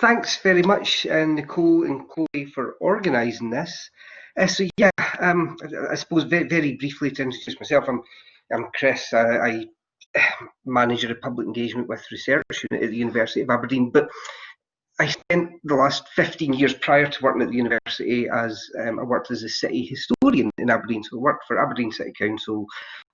Thanks very much, Nicole and Chloe, for organising this. I suppose very briefly to introduce myself, I'm Chris. I manage a public engagement with research unit at the University of Aberdeen, but I spent the last 15 years prior to working at the university as I worked as a city historian in Aberdeen. So I worked for Aberdeen City Council,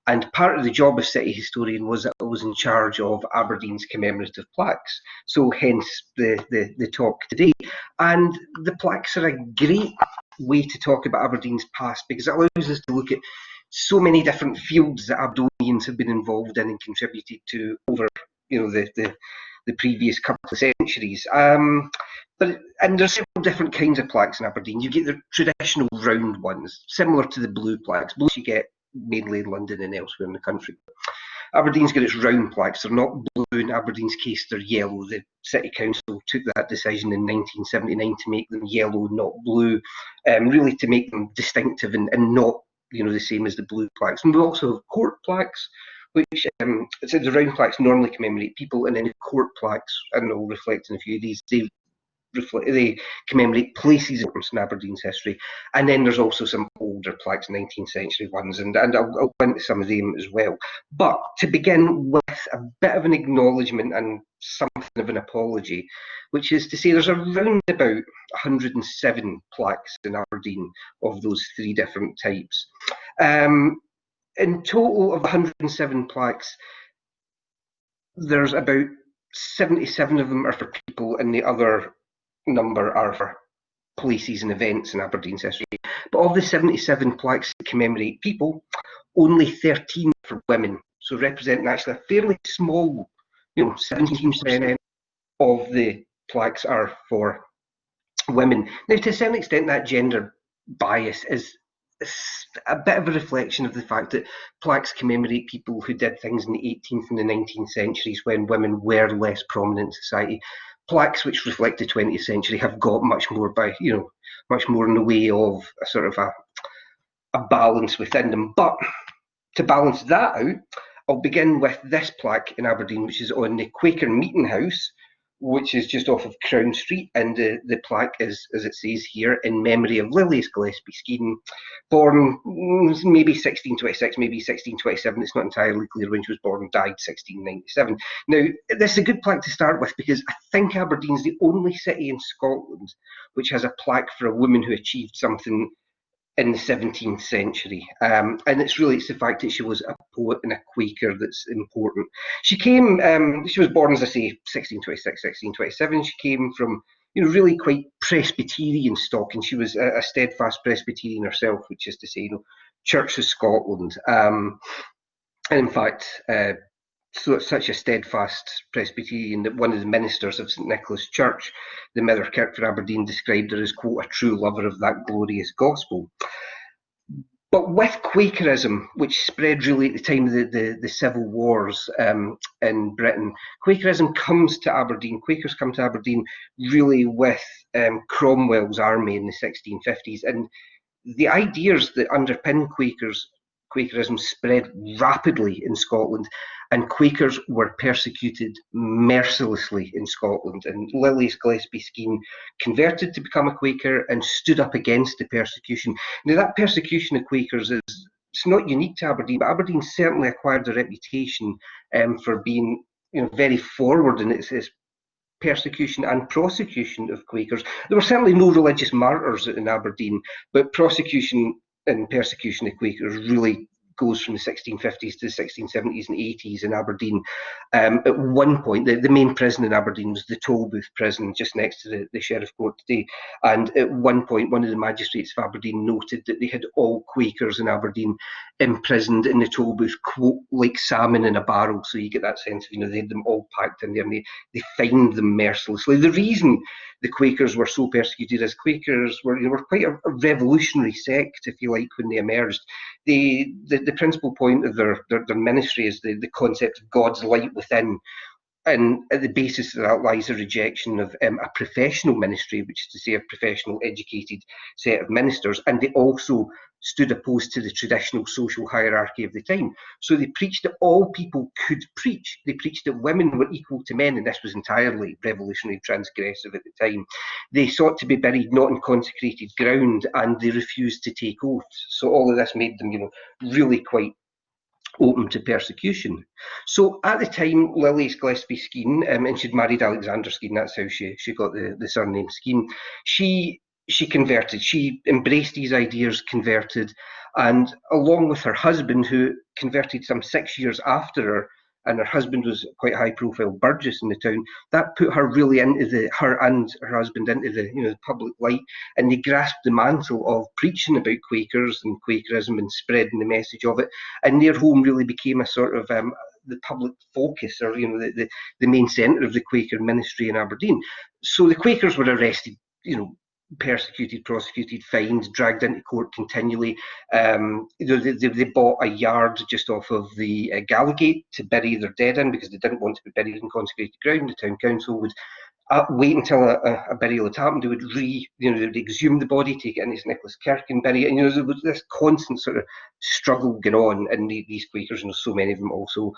and part of the job of city historian was that I was in charge of Aberdeen's commemorative plaques. So hence the talk today. And the plaques are a great way to talk about Aberdeen's past because it allows us to look at so many different fields that Aberdonians have been involved in and contributed to over the previous couple of centuries. And there's several different kinds of plaques in Aberdeen. You get the traditional round ones, similar to the blue plaques. Blue you get mainly in London and elsewhere in the country. Aberdeen's got its round plaques. They're not blue. In Aberdeen's case, they're yellow. The City Council took that decision in 1979 to make them yellow, not blue, really to make them distinctive and not the same as the blue plaques. And we also have court plaques, which so the round plaques normally commemorate people, and then the court plaques, and I'll reflect on a few of these, they commemorate places in Aberdeen's history. And then there's also some older plaques, 19th century ones, and I'll go into some of them as well. But to begin with a bit of an acknowledgement and something of an apology, which is to say there's around about 107 plaques in Aberdeen of those three different types. In total of 107 plaques, there's about 77 of them are for people, and the other number are for places and events in Aberdeen's history. But of the 77 plaques that commemorate people, only 13 for women, so representing actually a fairly small, 17% of the plaques are for women. Now, to a certain extent, that gender bias is a bit of a reflection of the fact that plaques commemorate people who did things in the 18th and the 19th centuries when women were less prominent in society. Plaques which reflect the 20th century have got much more in the way of a sort of a balance within them. But to balance that out, I'll begin with this plaque in Aberdeen, which is on the Quaker Meeting House, which is just off of Crown Street, and the plaque is, as it says here, in memory of Lilias Gillespie Skean, born maybe 1626, maybe 1627. It's not entirely clear when she was born, died 1697. Now, this is a good plaque to start with because I think Aberdeen's the only city in Scotland which has a plaque for a woman who achieved something in the 17th century, and it's the fact that she was a poet and a Quaker that's important. She was born, as I say, 1626, 1627. She came from, really quite Presbyterian stock, and she was a steadfast Presbyterian herself, which is to say, Church of Scotland. And in fact, so such a steadfast Presbyterian that one of the ministers of St Nicholas Church, the Mither Kirk for Aberdeen, described her as, quote, a true lover of that glorious gospel. But with Quakerism, which spread really at the time of the civil wars in Britain, Quakerism comes to Aberdeen. Quakers come to Aberdeen really with Cromwell's army in the 1650s. And the ideas that underpin Quakerism spread rapidly in Scotland, and Quakers were persecuted mercilessly in Scotland. And Lilias Gillespie Skean converted to become a Quaker and stood up against the persecution. Now, that persecution of Quakers it's not unique to Aberdeen, but Aberdeen certainly acquired a reputation for being very forward in its persecution and prosecution of Quakers. There were certainly no religious martyrs in Aberdeen, but prosecution and persecution of Quakers really goes from the 1650s to the 1670s and 80s in Aberdeen. At one point, the main prison in Aberdeen was the Tolbooth prison, just next to the Sheriff Court today. And at one point, one of the magistrates of Aberdeen noted that they had all Quakers in Aberdeen imprisoned in the Tolbooth, quote, like salmon in a barrel. So you get that sense of, they had them all packed in there, and they fined them mercilessly. The reason the Quakers were so persecuted is Quakers were quite a revolutionary sect, if you like, when they emerged. The principal point of their ministry is the concept of God's light within. and at the basis of that lies a rejection of a professional ministry, which is to say a professional, educated set of ministers, and they also stood opposed to the traditional social hierarchy of the time. So they preached that all people could preach. They preached that women were equal to men, and this was entirely revolutionary, transgressive at the time. They sought to be buried not in consecrated ground, and they refused to take oaths. So all of this made them, really quite open to persecution. So at the time, Lilias Gillespie Skene, and she'd married Alexander Skene, that's how she got the surname Skene, she converted, she embraced these ideas, converted, and along with her husband, who converted some 6 years after her, and her husband was quite a high-profile burgess in the town, that put her really into her and her husband into the public light, and they grasped the mantle of preaching about Quakers and Quakerism and spreading the message of it, and their home really became a sort of the public focus, or the main centre of the Quaker ministry in Aberdeen. So the Quakers were arrested, persecuted, prosecuted, fined, dragged into court continually. They bought a yard just off of the Gallowgate to bury their dead in, because they didn't want to be buried in consecrated ground. The town council would wait until a burial had happened. They would they'd exhume the body, take it into St Nicholas Kirk and bury it. And there was this constant sort of struggle going on, and these Quakers, so many of them also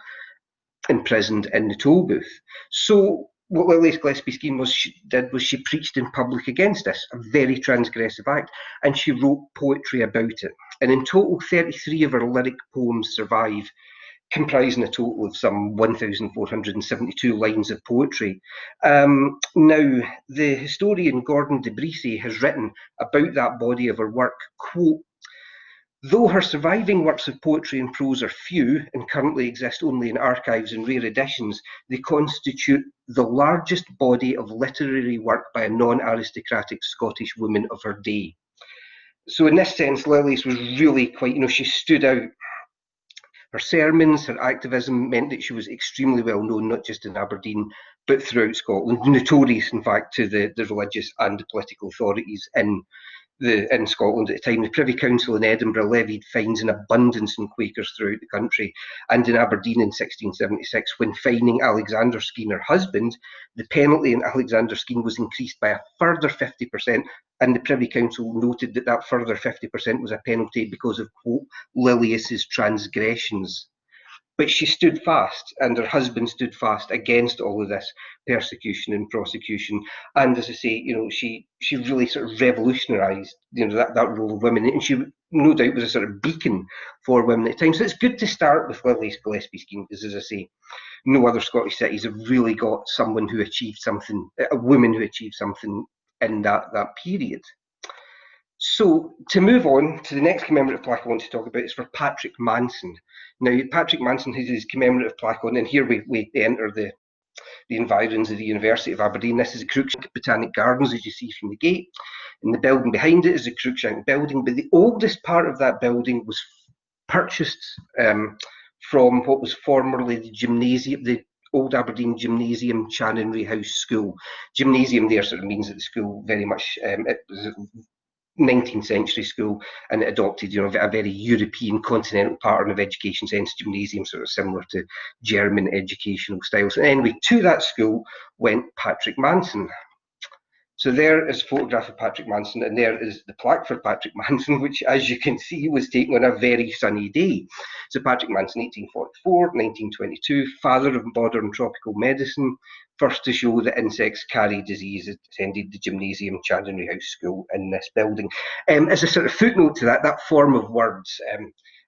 imprisoned in the toll booth. So what Lilias Gillespie Skene did was she preached in public against this, a very transgressive act, and she wrote poetry about it. And in total, 33 of her lyric poems survive, comprising a total of some 1,472 lines of poetry. Now, the historian Gordon de Brisay has written about that body of her work, quote, "Though her surviving works of poetry and prose are few and currently exist only in archives and rare editions, they constitute the largest body of literary work by a non-aristocratic Scottish woman of her day." So in this sense, Lilias was really quite, she stood out. Her sermons, her activism meant that she was extremely well known, not just in Aberdeen, but throughout Scotland, notorious, in fact, to the religious and the political authorities in Scotland at the time. The Privy Council in Edinburgh levied fines in abundance on Quakers throughout the country, and in Aberdeen in 1676, when fining Alexander Skene, her husband, the penalty in Alexander Skene was increased by a further 50%, and the Privy Council noted that that further 50% was a penalty because of, quote, Lilias's transgressions. But she stood fast, and her husband stood fast against all of this persecution and prosecution. And as I say, she really sort of revolutionised, that role of women, and she no doubt was a sort of beacon for women at the time. So it's good to start with Lilias Gillespie Skene, because as I say, no other Scottish cities have really got someone who achieved something, a woman who achieved something in that period. So to move on to the next commemorative plaque I want to talk about is for Patrick Manson. Now, Patrick Manson has his commemorative plaque on, and here we enter the environs of the University of Aberdeen. This is the Cruikshank Botanic Gardens, as you see from the gate. And the building behind it is the Cruikshank building, but the oldest part of that building was purchased from what was formerly the gymnasium, the Old Aberdeen Gymnasium, Chanonry House School. Gymnasium there sort of means that the school very much, it was a 19th century school, and it adopted a very European continental pattern of education, hence gymnasium, sort of similar to German educational styles. And anyway, to that school went Patrick Manson. So there is a photograph of Patrick Manson, and there is the plaque for Patrick Manson, which, as you can see, was taken on a very sunny day. So Patrick Manson, 1844, 1922, father of modern tropical medicine, first to show that insects carry disease, attended the gymnasium, Chanonry House School in this building. As a sort of footnote to that form of words,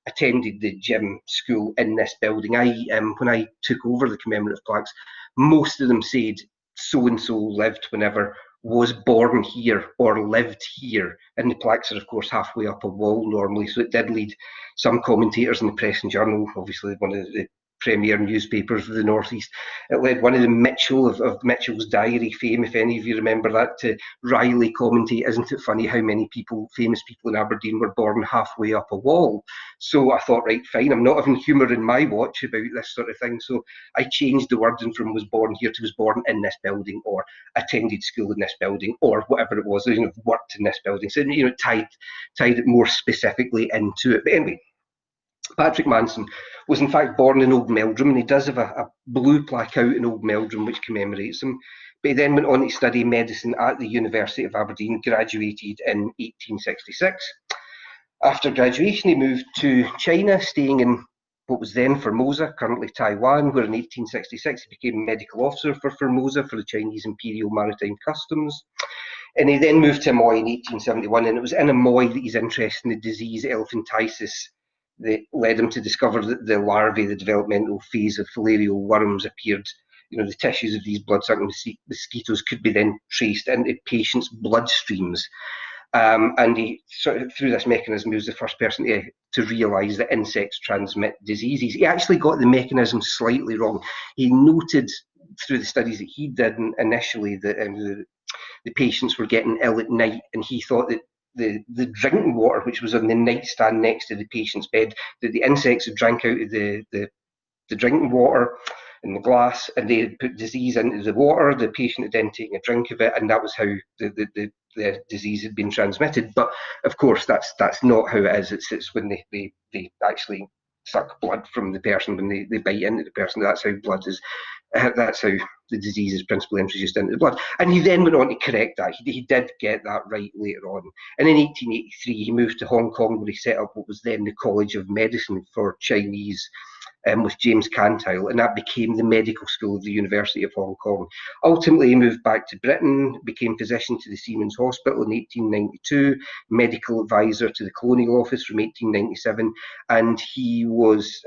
attended the gym school in this building. When I took over the commemorative plaques, most of them said so-and-so lived whenever, was born here or lived here, and the plaques are of course halfway up a wall normally, so it did lead some commentators in the Press and Journal, obviously one of the premier newspapers of the northeast. It led one of the Mitchell of Mitchell's Diary fame, if any of you remember that, to Riley commentate, "Isn't it funny how many famous people in Aberdeen were born halfway up a wall?" So I thought, right, fine, I'm not having humour in my watch about this sort of thing, so I changed the wording from was born here to was born in this building, or attended school in this building, or whatever it was, worked in this building. So tied it more specifically into it. But anyway, Patrick Manson was in fact born in Old Meldrum, and he does have a blue plaque out in Old Meldrum which commemorates him. But he then went on to study medicine at the University of Aberdeen, graduated in 1866. After graduation, he moved to China, staying in what was then Formosa, currently Taiwan, where in 1866 he became medical officer for Formosa for the Chinese Imperial Maritime Customs. And he then moved to Amoy in 1871, and it was in Amoy that his interest in the disease elephantiasis that led him to discover that the larvae, the developmental phase of filarial worms, appeared. The tissues of these blood-sucking mosquitoes could be then traced into patients' bloodstreams. And he, through this mechanism, he was the first person to realise that insects transmit diseases. He actually got the mechanism slightly wrong. He noted through the studies that he did initially that the patients were getting ill at night, and he thought that the drinking water, which was on the nightstand next to the patient's bed, that the insects had drank out of the drinking water in the glass, and they had put disease into the water. The patient had then taken a drink of it, and that was how the disease had been transmitted. But of course, that's not how it is. It's when they actually suck blood from the person, when they bite into the person. That's how blood is. That's how the disease is principally introduced into the blood. And he then went on to correct that. He did get that right later on. And in 1883, he moved to Hong Kong, where he set up what was then the College of Medicine for Chinese, with James Cantile, and that became the medical school of the University of Hong Kong. Ultimately, he moved back to Britain, became physician to the Seamen's Hospital in 1892, medical advisor to the Colonial Office from 1897, and he was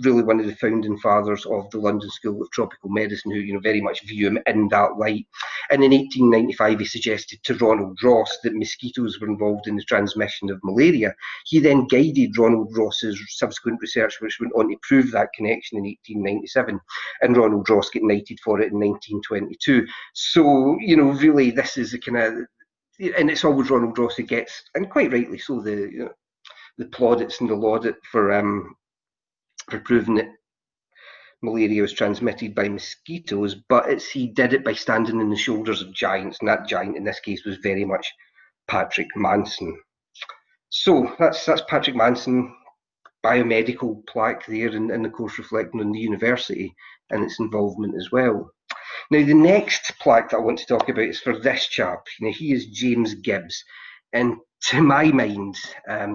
really one of the founding fathers of the London School of Tropical Medicine, who very much view him in that light. And in 1895, he suggested to Ronald Ross that mosquitoes were involved in the transmission of malaria. He then guided Ronald Ross's subsequent research, which went on to prove that connection in 1897, and Ronald Ross got knighted for it in 1922. So, really, this is the kind of, and it's always Ronald Ross who gets, and quite rightly so, the plaudits and the laudit for proving that malaria was transmitted by mosquitoes, but he did it by standing on the shoulders of giants, and that giant in this case was very much Patrick Manson. So that's Patrick Manson, biomedical plaque there, and of course reflecting on the university and its involvement as well. Now, the next plaque that I want to talk about is for this chap. He is James Gibbs, and to my mind,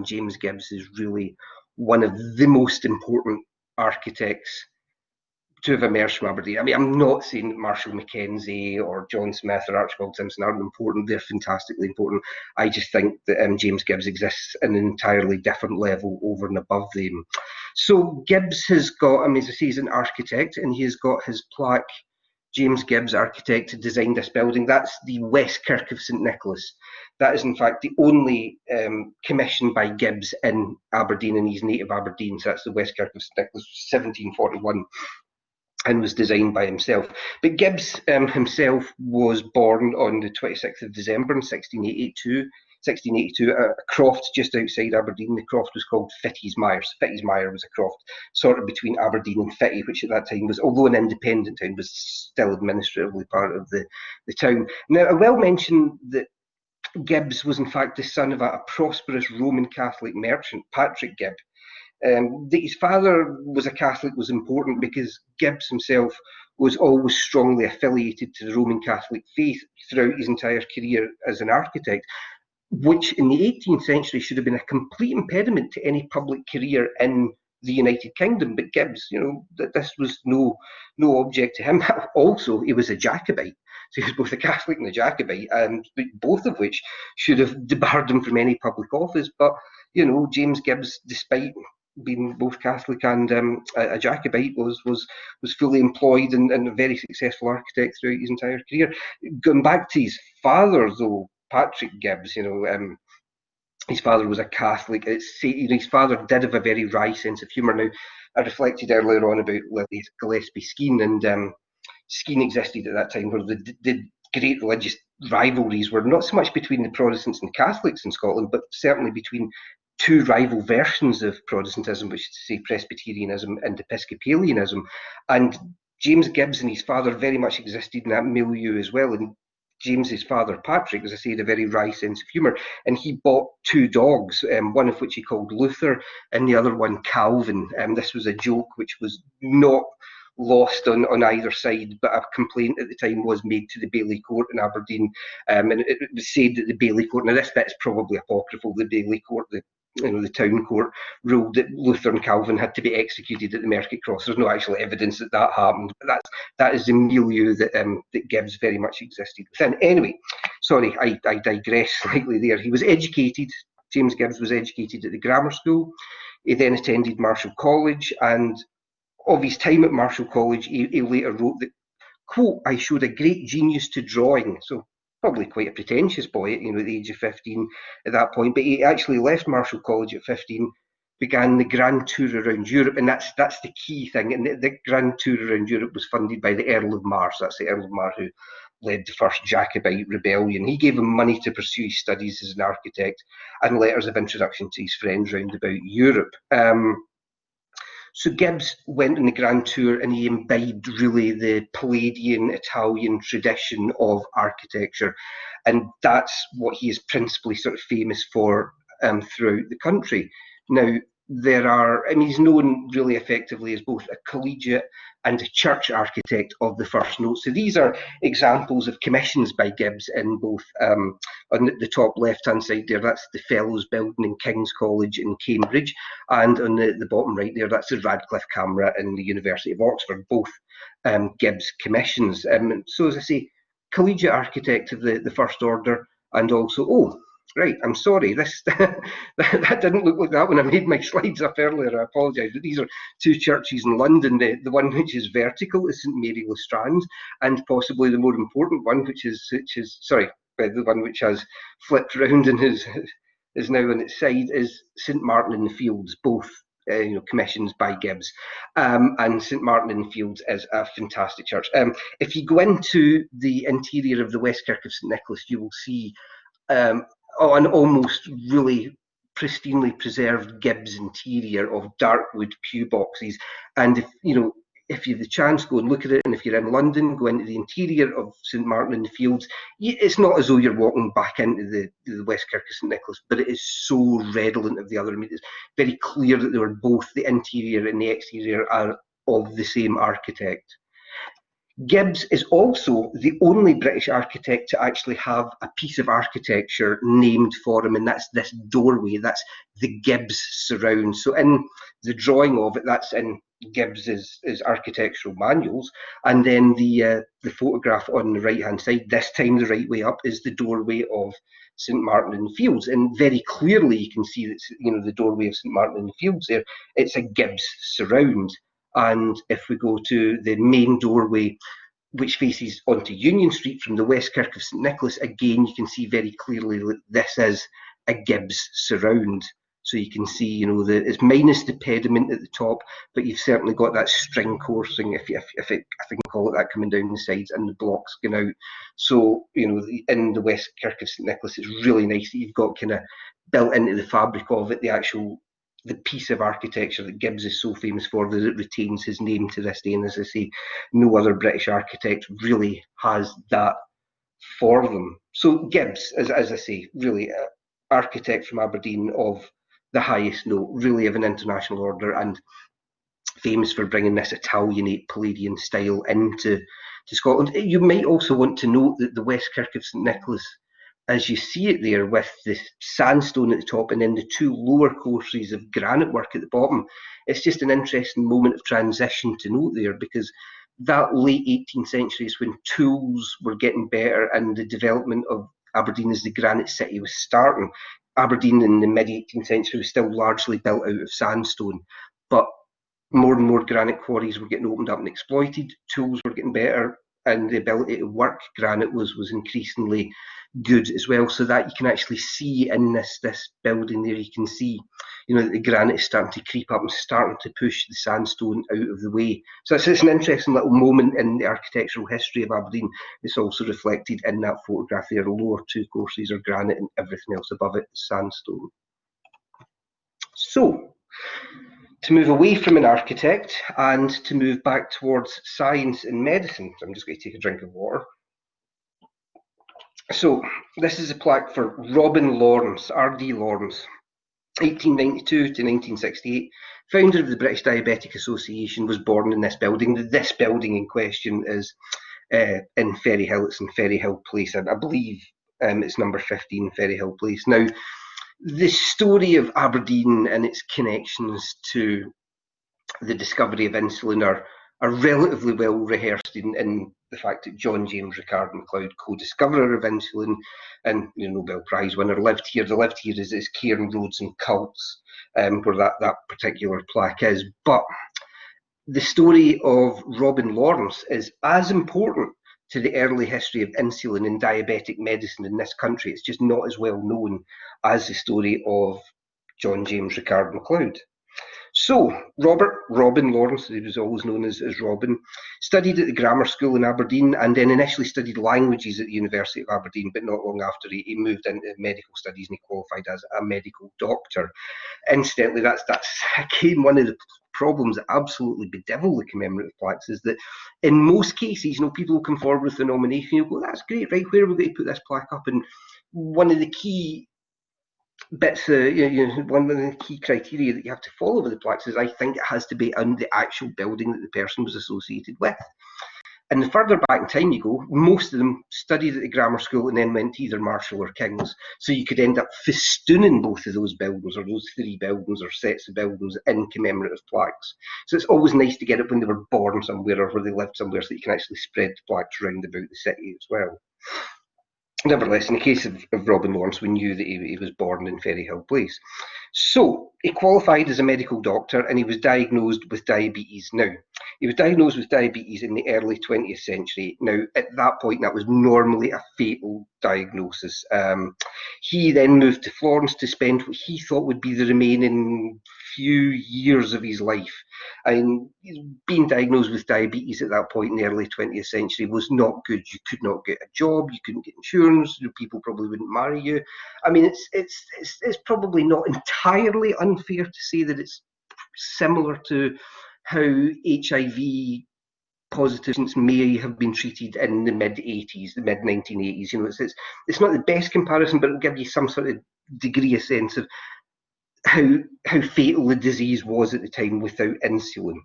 James Gibbs is really one of the most important architects to have emerged from Aberdeen. I mean, I'm not saying that Marshall Mackenzie or John Smith or Archibald Simpson aren't important. They're fantastically important. I just think that James Gibbs exists at an entirely different level over and above them. So Gibbs has got, as I say, he's an architect, and he has got his plaque, James Gibbs, architect, designed this building. That's the West Kirk of St Nicholas. That is, in fact, the only commission by Gibbs in Aberdeen, and he's native Aberdeen, so that's the West Kirk of St Nicholas, 1741. And was designed by himself. But Gibbs himself was born on the 26th of December in 1682, a croft just outside Aberdeen. The croft was called Fitties-Mire. Fitties-Mire was a croft sort of between Aberdeen and Fitty, which at that time was, although an independent town, was still administratively part of the town. Now, I will mention that Gibbs was in fact the son of a prosperous Roman Catholic merchant, Patrick Gibb. That his father was a Catholic was important because Gibbs himself was always strongly affiliated to the Roman Catholic faith throughout his entire career as an architect, which in the 18th century should have been a complete impediment to any public career in the United Kingdom. But Gibbs, that this was no object to him. Also, he was a Jacobite. So he was both a Catholic and a Jacobite, and both of which should have debarred him from any public office. But, James Gibbs, despite being both Catholic and a Jacobite, was fully employed and a very successful architect throughout his entire career. Going back to his father, though, Patrick Gibbs, his father was a Catholic. His father did have a very wry sense of humour. Now, I reflected earlier on about Gillespie Skene, and Skene existed at that time where the great religious rivalries were not so much between the Protestants and Catholics in Scotland, but certainly between two rival versions of Protestantism, which is to say Presbyterianism and Episcopalianism. And James Gibbs and his father very much existed in that milieu as well. And James's father, Patrick, as I say, had a very wry sense of humour, and he bought two dogs, one of which he called Luther and the other one Calvin. This was a joke which was not lost on either side, but a complaint at the time was made to the Bailey Court in Aberdeen, and it was said that the Bailey Court, now this bit's probably apocryphal, the Bailey Court, the town court, ruled that Luther and Calvin had to be executed at the Market Cross. There's no actual evidence that that happened, but that is the milieu that Gibbs very much existed within. Anyway, sorry, I digress slightly there. He was educated, James Gibbs was educated at the grammar school. He then attended Marshall College, and of his time at Marshall College, he later wrote that, quote, "I showed a great genius to drawing." So probably quite a pretentious boy, at the age of 15 at that point. But he actually left Marshall College at 15, began the Grand Tour around Europe, and that's the key thing. And the Grand Tour around Europe was funded by the Earl of Mar. So that's the Earl of Mar who led the first Jacobite rebellion. He gave him money to pursue his studies as an architect and letters of introduction to his friends round about Europe. So Gibbs went on the Grand Tour and he imbibed really the Palladian Italian tradition of architecture, and that's what he is principally sort of famous for throughout the country. Now, he's known really effectively as both a collegiate and a church architect of the first note. So these are examples of commissions by Gibbs in both, on the top left-hand side there, that's the Fellows Building in King's College in Cambridge, and on the bottom right there, that's the Radcliffe Camera in the University of Oxford, both Gibbs commissions. So as I say, collegiate architect of the first order, and also, right, I'm sorry, that didn't look like that when I made my slides up earlier. I apologise, but these are two churches in London. The one which is vertical is St Mary le Strand, and possibly the more important one, the one which has flipped round and is now on its side, is St Martin in the Fields, both commissions by Gibbs. And St Martin in the Fields is a fantastic church. If you go into the interior of the West Kirk of St Nicholas, you will see an almost really pristinely preserved Gibbs interior of dark wood pew boxes. And if you have the chance, go and look at it. And if you're in London, go into the interior of St Martin in the Fields. It's not as though you're walking back into the West Kirk of St Nicholas, but it is so redolent of the other. I mean, it's very clear that they were both, the interior and the exterior, are of the same architect. Gibbs is also the only British architect to actually have a piece of architecture named for him, and that's this doorway. That's the Gibbs surround. So in the drawing of it, that's in Gibbs's architectural manuals, and then the photograph on the right-hand side, this time the right way up, is the doorway of St Martin in the Fields, and very clearly you can see that the doorway of St Martin in the Fields there, it's a Gibbs surround. And if we go to the main doorway, which faces onto Union Street from the West Kirk of St Nicholas, again, you can see very clearly that this is a Gibbs surround. So you can see, it's minus the pediment at the top, but you've certainly got that string coursing, if I can call it that, coming down the sides, and the blocks going out. So, in the West Kirk of St Nicholas, it's really nice that you've got kind of built into the fabric of it the piece of architecture that Gibbs is so famous for, that it retains his name to this day. And as I say, no other British architect really has that for them. So Gibbs, as I say, really architect from Aberdeen of the highest note, really of an international order, and famous for bringing this Italianate Palladian style into Scotland. You might also want to note that the West Kirk of St Nicholas, as you see it there with the sandstone at the top and then the two lower courses of granite work at the bottom, it's just an interesting moment of transition to note there, because that late 18th century is when tools were getting better and the development of Aberdeen as the granite city was starting. Aberdeen in the mid-18th century was still largely built out of sandstone, but more and more granite quarries were getting opened up and exploited, tools were getting better, and the ability to work granite was increasingly good as well. So that you can actually see in this building there, you can see that the granite is starting to creep up and starting to push the sandstone out of the way. So it's an interesting little moment in the architectural history of Aberdeen. It's also reflected in that photograph there. The lower two courses are granite and everything else above it is sandstone. So, to move away from an architect and to move back towards science and medicine. So I'm just going to take a drink of water. So this is a plaque for Robin Lawrence, R.D. Lawrence, 1892 to 1968, founder of the British Diabetic Association, was born in this building. This building in question is in Ferry Hill. It's in Ferry Hill Place. I believe it's number 15 Ferry Hill Place. Now, the story of Aberdeen and its connections to the discovery of insulin are relatively well rehearsed in the fact that John James Ricard MacLeod, co-discoverer of insulin and Nobel Prize winner, lived here. The lived here is Cairn Roads and Cults, where that particular plaque is. But the story of Robin Lawrence is as important to the early history of insulin and diabetic medicine in this country. It's just not as well known as the story of John James Ricard MacLeod. So, Robin Lawrence, he was always known as Robin, studied at the grammar school in Aberdeen and then initially studied languages at the University of Aberdeen, but not long after he moved into medical studies and he qualified as a medical doctor. Incidentally, that's again one of the problems that absolutely bedevil the commemorative plaques is that in most cases, people will come forward with the nomination, you'll go, that's great, right, where are we going to put this plaque up? And one of the key bits, one of the key criteria that you have to follow with the plaques is I think it has to be on the actual building that the person was associated with. And the further back in time you go, most of them studied at the grammar school and then went to either Marshall or King's. So you could end up festooning both of those buildings or those three buildings or sets of buildings in commemorative plaques. So it's always nice to get it when they were born somewhere or where they lived somewhere so that you can actually spread plaques around about the city as well. Nevertheless, in the case of Robin Lawrence, we knew that he was born in Ferry Hill Place. So he qualified as a medical doctor and he was diagnosed with diabetes. Now, he was diagnosed with diabetes in the early 20th century. Now, at that point, that was normally a fatal diagnosis. He then moved to Florence to spend what he thought would be the remaining few years of his life. And being diagnosed with diabetes at that point in the early 20th century was not good. You could not get a job, you couldn't get insurance, people probably wouldn't marry you. I mean, it's probably not entirely unfair to say that it's similar to how HIV positive patients may have been treated in the mid-80s, the mid-1980s. It's not the best comparison, but it'll give you some sort of degree of sense of how fatal the disease was at the time without insulin.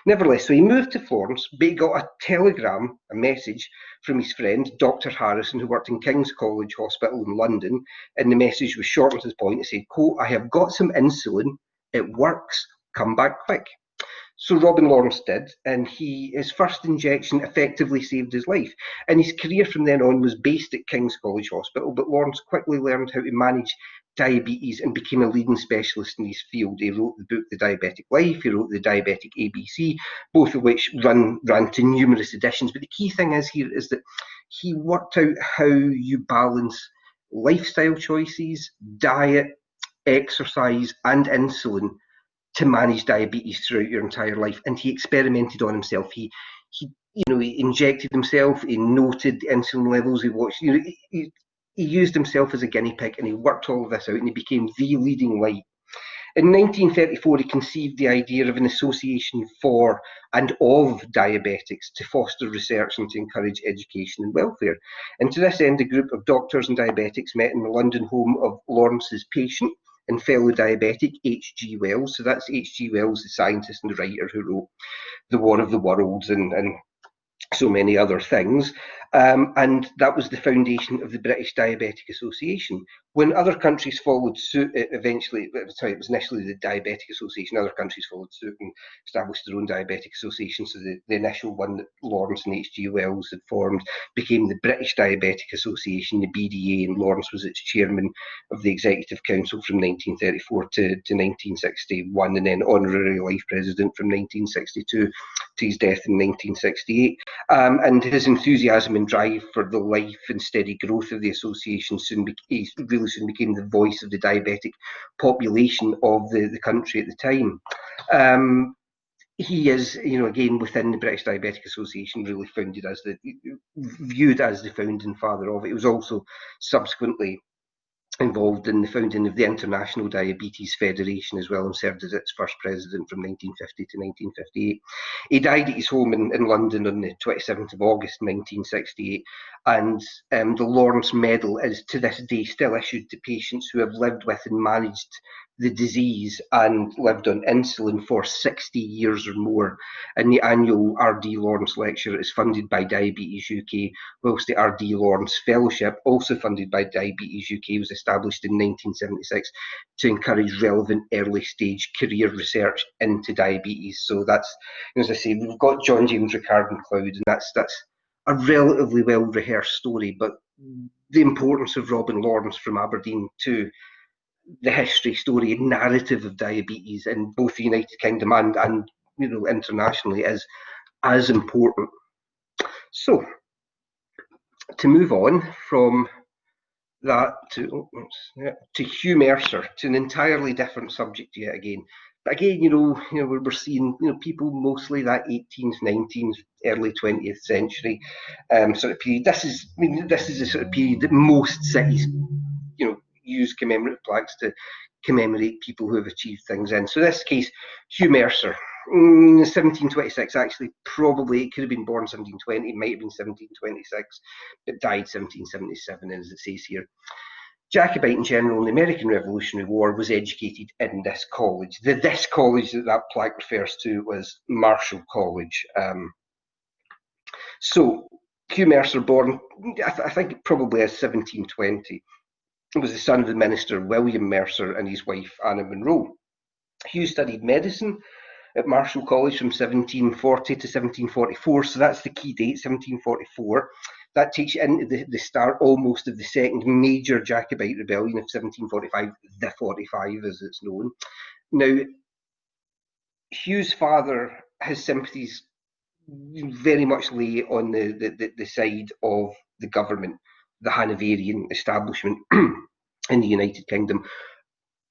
Nevertheless, so he moved to Florence, but he got a telegram, a message from his friend, Dr Harrison, who worked in King's College Hospital in London, and the message was short and to the point. It said, quote, "I have got some insulin, it works, come back quick." So Robin Lawrence did, and his first injection effectively saved his life. And his career from then on was based at King's College Hospital, but Lawrence quickly learned how to manage diabetes and became a leading specialist in his field. He wrote the book The Diabetic Life, he wrote The Diabetic ABC, both of which ran to numerous editions. But the key thing here is that he worked out how you balance lifestyle choices, diet, exercise, and insulin to manage diabetes throughout your entire life. And he experimented on himself. He injected himself, he noted insulin levels, he watched, he used himself as a guinea pig, and he worked all of this out, and he became the leading light. In 1934, he conceived the idea of an association for and of diabetics to foster research and to encourage education and welfare. And to this end, a group of doctors and diabetics met in the London home of Lawrence's patient and fellow diabetic H.G. Wells. So that's H.G. Wells, the scientist and the writer who wrote The War of the Worlds and so many other things. And that was the foundation of the British Diabetic Association. When other countries followed suit, it was initially the Diabetic Association. Other countries followed suit and established their own Diabetic Association. So the initial one that Lawrence and H.G. Wells had formed became the British Diabetic Association, the BDA, and Lawrence was its chairman of the Executive Council from 1934 to 1961, and then honorary life president from 1962 to his death in 1968. And his enthusiasm and drive for the life and steady growth of the association really soon became the voice of the diabetic population of the country at the time. He is, again, within the British Diabetic Association, really viewed as the founding father of it. He was also subsequently involved in the founding of the International Diabetes Federation as well, and served as its first president from 1950 to 1958. He died at his home in London on the 27th of August 1968, and the Lawrence Medal is to this day still issued to patients who have lived with and managed the disease and lived on insulin for 60 years or more. And the annual R.D. Lawrence Lecture is funded by Diabetes UK, whilst the R.D. Lawrence Fellowship, also funded by Diabetes UK, was established in 1976 to encourage relevant early stage career research into diabetes. So that's, as I say, we've got John James Ricard and Cloud, and that's a relatively well rehearsed story, but the importance of Robin Lawrence from Aberdeen to the history, story, and narrative of diabetes in both the United Kingdom and internationally is as important. So, to move on from that to Hugh Mercer, to an entirely different subject yet again. But again, we're seeing people mostly that 18th, 19th, early 20th century sort of period. This is the sort of period that most cities use commemorative plaques to commemorate people who have achieved things in. So in this case, Hugh Mercer, 1726, actually, probably it could have been born 1720, might have been 1726, but died 1777, as it says here. Jacobite in general in the American Revolutionary War, was educated in this college. This college that plaque refers to was Marshall College. So Hugh Mercer, born, I think probably as 1720, was the son of the minister William Mercer and his wife Anna Monroe. Hugh studied medicine at Marshall College from 1740 to 1744, so that's the key date, 1744. That takes you into the start almost of the second major Jacobite rebellion of 1745, the 45 as it's known. Now, Hugh's father, his sympathies very much lay on the side of the government, the Hanoverian establishment in the United Kingdom.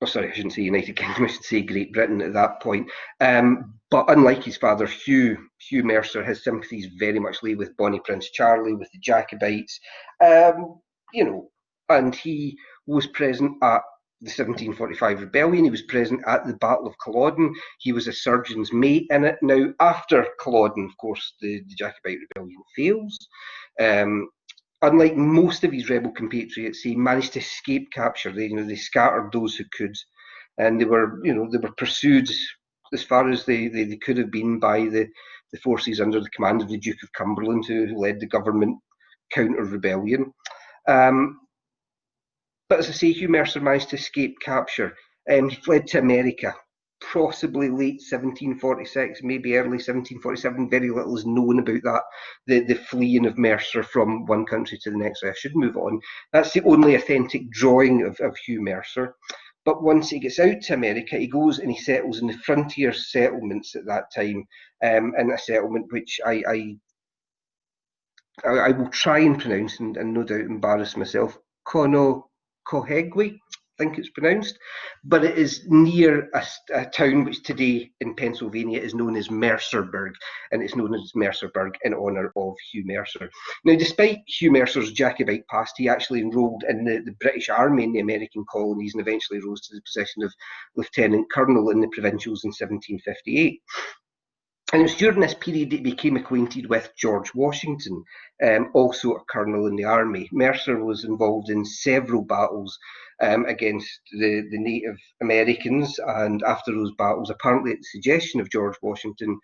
Oh, sorry, I shouldn't say United Kingdom, I should say Great Britain at that point. But unlike his father, Hugh Mercer, his sympathies very much lay with Bonnie Prince Charlie, with the Jacobites, and he was present at the 1745 rebellion. He was present at the Battle of Culloden. He was a surgeon's mate in it. Now, after Culloden, of course, the Jacobite rebellion fails. Unlike most of his rebel compatriots, he managed to escape capture. They scattered those who could, and they were pursued as far as they could have been by the forces under the command of the Duke of Cumberland, who led the government counter-rebellion. But as I say, Hugh Mercer managed to escape capture. He fled to America, possibly late 1746, maybe early 1747. Very little is known about that, the fleeing of Mercer from one country to the next. So I should move on. That's the only authentic drawing of Hugh Mercer. But once he gets out to America, he goes and he settles in the frontier settlements at that time, in a settlement which I will try and pronounce and no doubt embarrass myself. Cohegwe, I think it's pronounced, but it is near a town which today in Pennsylvania is known as Mercerburg, and it's known as Mercerburg in honour of Hugh Mercer. Now, despite Hugh Mercer's Jacobite past, he actually enrolled in the British Army in the American colonies and eventually rose to the position of Lieutenant Colonel in the Provincials in 1758. And it was during this period that he became acquainted with George Washington, also a colonel in the army. Mercer was involved in several battles against the Native Americans, and after those battles, apparently at the suggestion of George Washington,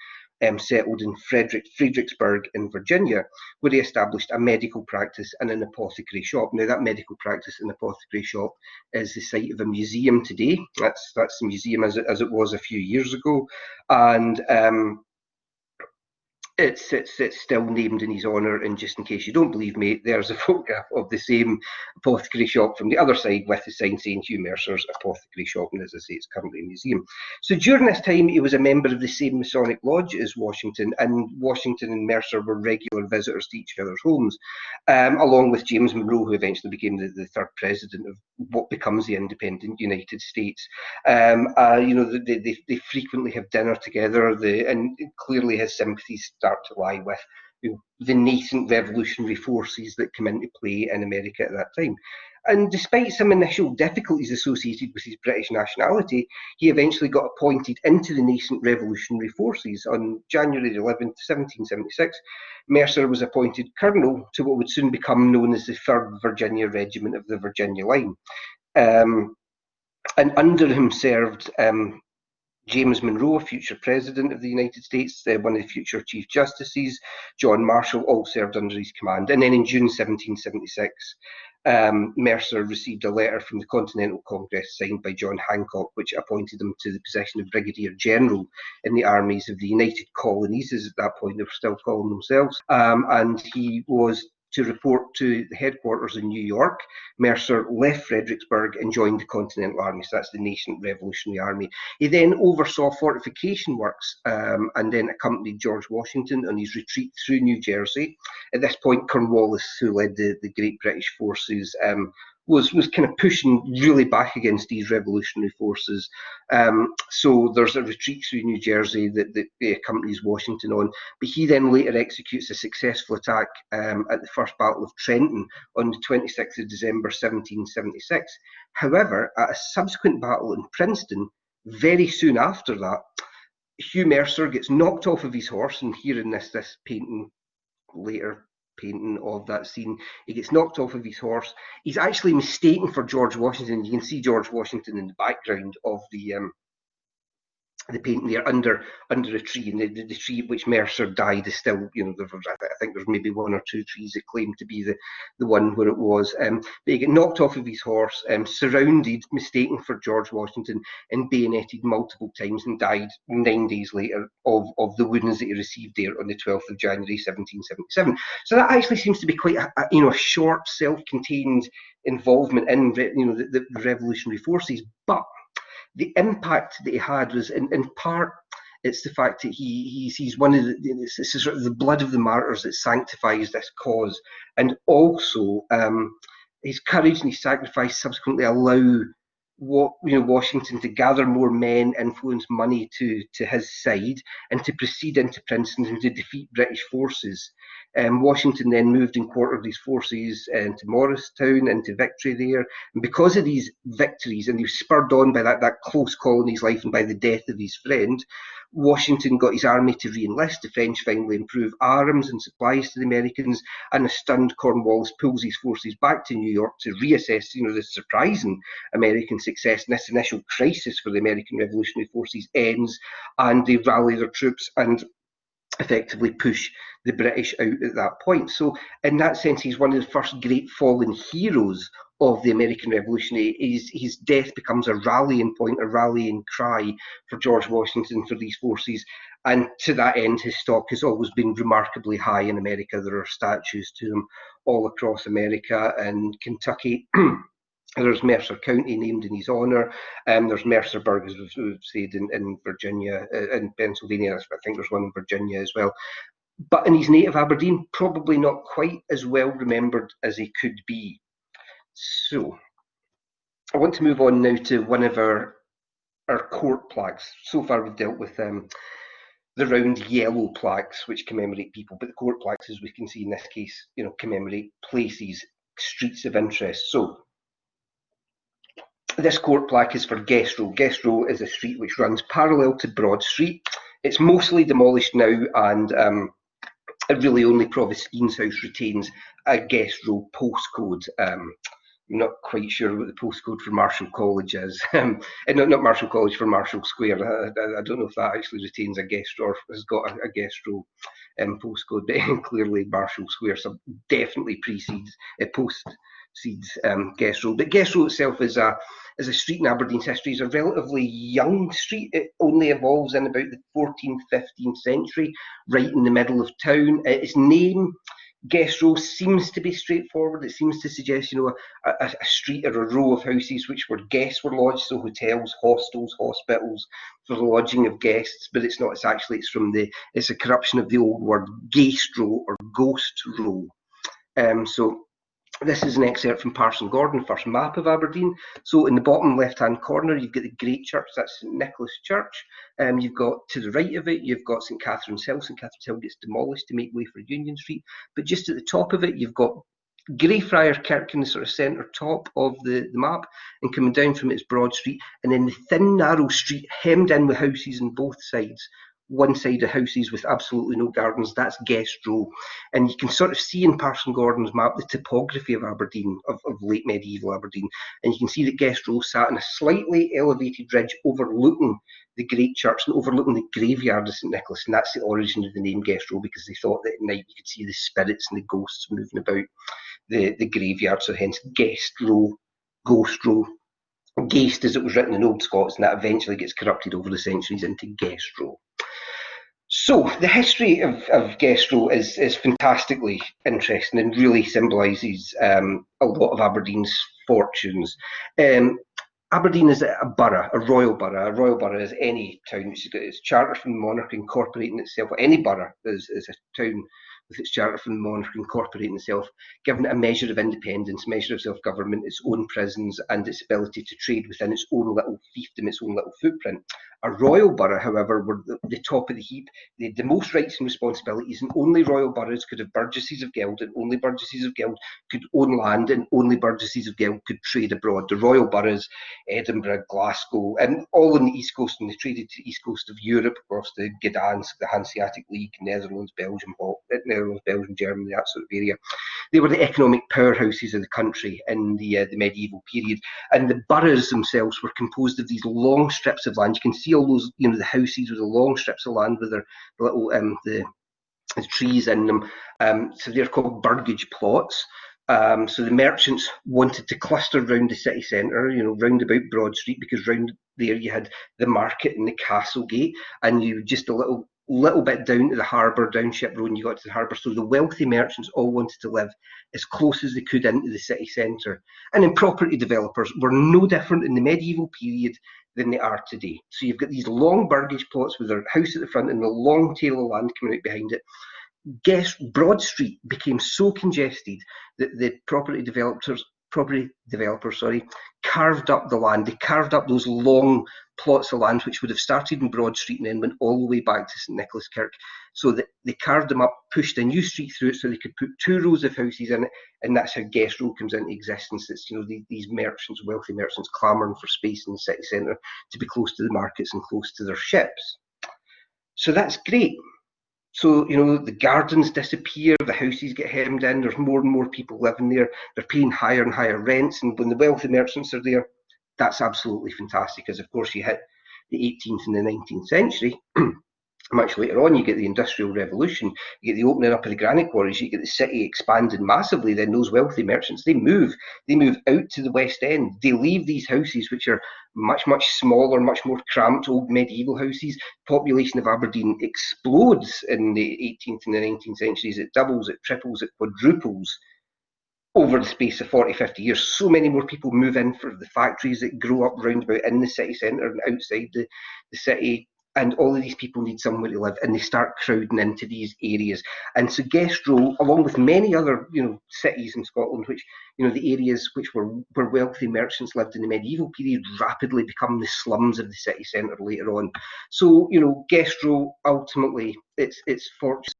settled in Fredericksburg in Virginia, where he established a medical practice and an apothecary shop. Now, that medical practice and apothecary shop is the site of a museum today. That's the museum as it was a few years ago, and it's still named in his honour, and just in case you don't believe me, there's a photograph of the same apothecary shop from the other side with the sign saying Hugh Mercer's Apothecary Shop, and as I say, it's currently a museum. So during this time, he was a member of the same Masonic lodge as Washington, and Washington and Mercer were regular visitors to each other's homes, along with James Monroe, who eventually became the third president of what becomes the independent United States. They frequently have dinner together, and clearly his sympathies start to lie with the nascent revolutionary forces that come into play in America at that time. And despite some initial difficulties associated with his British nationality, he eventually got appointed into the nascent revolutionary forces. On January 11th, 1776, Mercer was appointed colonel to what would soon become known as the 3rd Virginia Regiment of the Virginia Line. And under him served James Monroe, future President of the United States, one of the future Chief Justices, John Marshall, all served under his command. And then in June 1776, Mercer received a letter from the Continental Congress signed by John Hancock, which appointed him to the position of Brigadier General in the armies of the United Colonies, as at that point they were still calling themselves. And he was to report to the headquarters in New York. Mercer left Fredericksburg and joined the Continental Army, so that's the nascent Revolutionary Army. He then oversaw fortification works and then accompanied George Washington on his retreat through New Jersey. At this point, Cornwallis, who led the Great British Forces, was kind of pushing really back against these revolutionary forces. So there's a retreat through New Jersey that accompanies Washington on, but he then later executes a successful attack at the First Battle of Trenton on the 26th of December 1776. However, at a subsequent battle in Princeton, very soon after that, Hugh Mercer gets knocked off of his horse, and here in this painting later painting of that scene, he gets knocked off of his horse. He's actually mistaken for George Washington. You can see George Washington in the background of the painting there under a tree, and the tree at which Mercer died is still, I think there's maybe one or two trees that claim to be the one where it was. But he got knocked off of his horse, surrounded, mistaken for George Washington, and bayoneted multiple times, and died 9 days later of the wounds that he received there on the 12th of January 1777. So that actually seems to be quite a short, self-contained involvement in the revolutionary forces, but the impact that he had was in part, it's the fact that he's one of this is sort of the blood of the martyrs that sanctifies this cause, and also his courage and his sacrifice subsequently allow Washington to gather more men, influence, money to his side, and to proceed into Princeton and to defeat British forces. Washington then moved and quartered these forces into Morristown, into victory there. And because of these victories, and he was spurred on by that close call in his life and by the death of his friend, Washington got his army to re-enlist. The French finally improve arms and supplies to the Americans, and a stunned Cornwallis pulls his forces back to New York to reassess, the surprising American success. And this initial crisis for the American Revolutionary Forces ends, and they rally their troops and effectively push the British out at that point. So in that sense, he's one of the first great fallen heroes of the American Revolution. His death becomes a rallying point, a rallying cry for George Washington, for these forces. And to that end, his stock has always been remarkably high in America. There are statues to him all across America and Kentucky. There's Mercer County named in his honour. There's Mercerburg, as we've said, in Virginia, in Pennsylvania. I think there's one in Virginia as well. But in his native Aberdeen, probably not quite as well remembered as he could be. So I want to move on now to one of our court plaques. So far we've dealt with the round yellow plaques, which commemorate people, but the court plaques, as we can see in this case, commemorate places, streets of interest. So this court plaque is for Guest Row. Guest Row is a street which runs parallel to Broad Street. It's mostly demolished now, and really only Provistine's House retains a Guest Row postcode. I'm not quite sure what the postcode for Marshall College is. Not Marshall College, for Marshall Square. I don't know if that actually retains a Guest Row or has got a Guest Row postcode, but clearly Marshall Square definitely precedes, postcedes Guest Row. But Guest Row itself is a street in Aberdeen's history. It's a relatively young street. It only evolves in about the 14th, 15th century, right in the middle of town. Its name, Guest Row, seems to be straightforward. It seems to suggest, a street or a row of houses which were guests were lodged, so hotels, hostels, hospitals for the lodging of guests. But it's not. It's a corruption of the old word Gaist Row or Ghost Row. So this is an excerpt from Parson Gordon, first map of Aberdeen. So in the bottom left-hand corner, you've got the great church, that's St Nicholas Church. You've got, to the right of it, you've got St Catherine's Hill. St Catherine's Hill gets demolished to make way for Union Street. But just at the top of it, you've got Greyfriars Kirk in the sort of centre top of the map, and coming down from it is Broad Street, and then the thin narrow street hemmed in with houses on both sides. One side of houses with absolutely no gardens, that's Guest Row. And you can sort of see in Parson Gordon's map the topography of Aberdeen, of late medieval Aberdeen, and you can see that Guest Row sat on a slightly elevated ridge overlooking the great church and overlooking the graveyard of St Nicholas, and that's the origin of the name Guest Row, because they thought that at night you could see the spirits and the ghosts moving about the graveyard, so hence Guest Row, Ghost Row, Geist as it was written in Old Scots, and that eventually gets corrupted over the centuries into Guest Row. So the history of Guest Row is fantastically interesting and really symbolises a lot of Aberdeen's fortunes. Aberdeen is a borough, a royal borough. A royal borough is any town which has got its charter from the monarch incorporating itself. Any borough is a town with its charter from the monarch incorporating itself, given it a measure of independence, measure of self-government, its own prisons, and its ability to trade within its own little fiefdom, its own little footprint. A royal borough, however, were the top of the heap. They had the most rights and responsibilities, and only royal boroughs could have burgesses of guild, and only burgesses of guild could own land, and only burgesses of guild could trade abroad. The royal boroughs, Edinburgh, Glasgow, and all on the east coast, and they traded to the east coast of Europe, across the Gdansk, the Hanseatic League, Netherlands, Belgium, Germany, that sort of area. They were the economic powerhouses of the country in the medieval period, and the boroughs themselves were composed of these long strips of land. You can see all those, the houses with the long strips of land with their little the trees in them. So they're called burgage plots. So the merchants wanted to cluster round the city centre, round about Broad Street, because round there you had the market and the castle gate, and you just a little bit down to the harbour, down Ship Road, and you got to the harbour. So the wealthy merchants all wanted to live as close as they could into the city centre. And then property developers were no different in the medieval period than they are today. So you've got these long burgage plots with their house at the front and the long tail of land coming out behind it. Broad Street became so congested that the property developers, carved up the land. They carved up those long plots of land which would have started in Broad Street and then went all the way back to St Nicholas Kirk. So that they carved them up, pushed a new street through it so they could put 2 rows of houses in it, and that's how Guest Row comes into existence. It's these merchants, wealthy merchants, clamouring for space in the city centre to be close to the markets and close to their ships. So that's great. So, the gardens disappear, the houses get hemmed in, there's more and more people living there, they're paying higher and higher rents, and when the wealthy merchants are there, that's absolutely fantastic, because of course you hit the 18th and the 19th century. Much later on, you get the Industrial Revolution, you get the opening up of the granite quarries, you get the city expanding massively. Then those wealthy merchants, they move out to the West End. They leave these houses, which are much, much smaller, much more cramped, old medieval houses. Population of Aberdeen explodes in the 18th and the 19th centuries. It doubles, it triples, it quadruples over the space of 40, 50 years. So many more people move in for the factories that grow up round about in the city centre and outside the city. And all of these people need somewhere to live, and they start crowding into these areas. And so Guest Row, along with many other, cities in Scotland, which, the areas which were where wealthy merchants lived in the medieval period, rapidly become the slums of the city centre later on. So, Guest Row, ultimately, its fortunes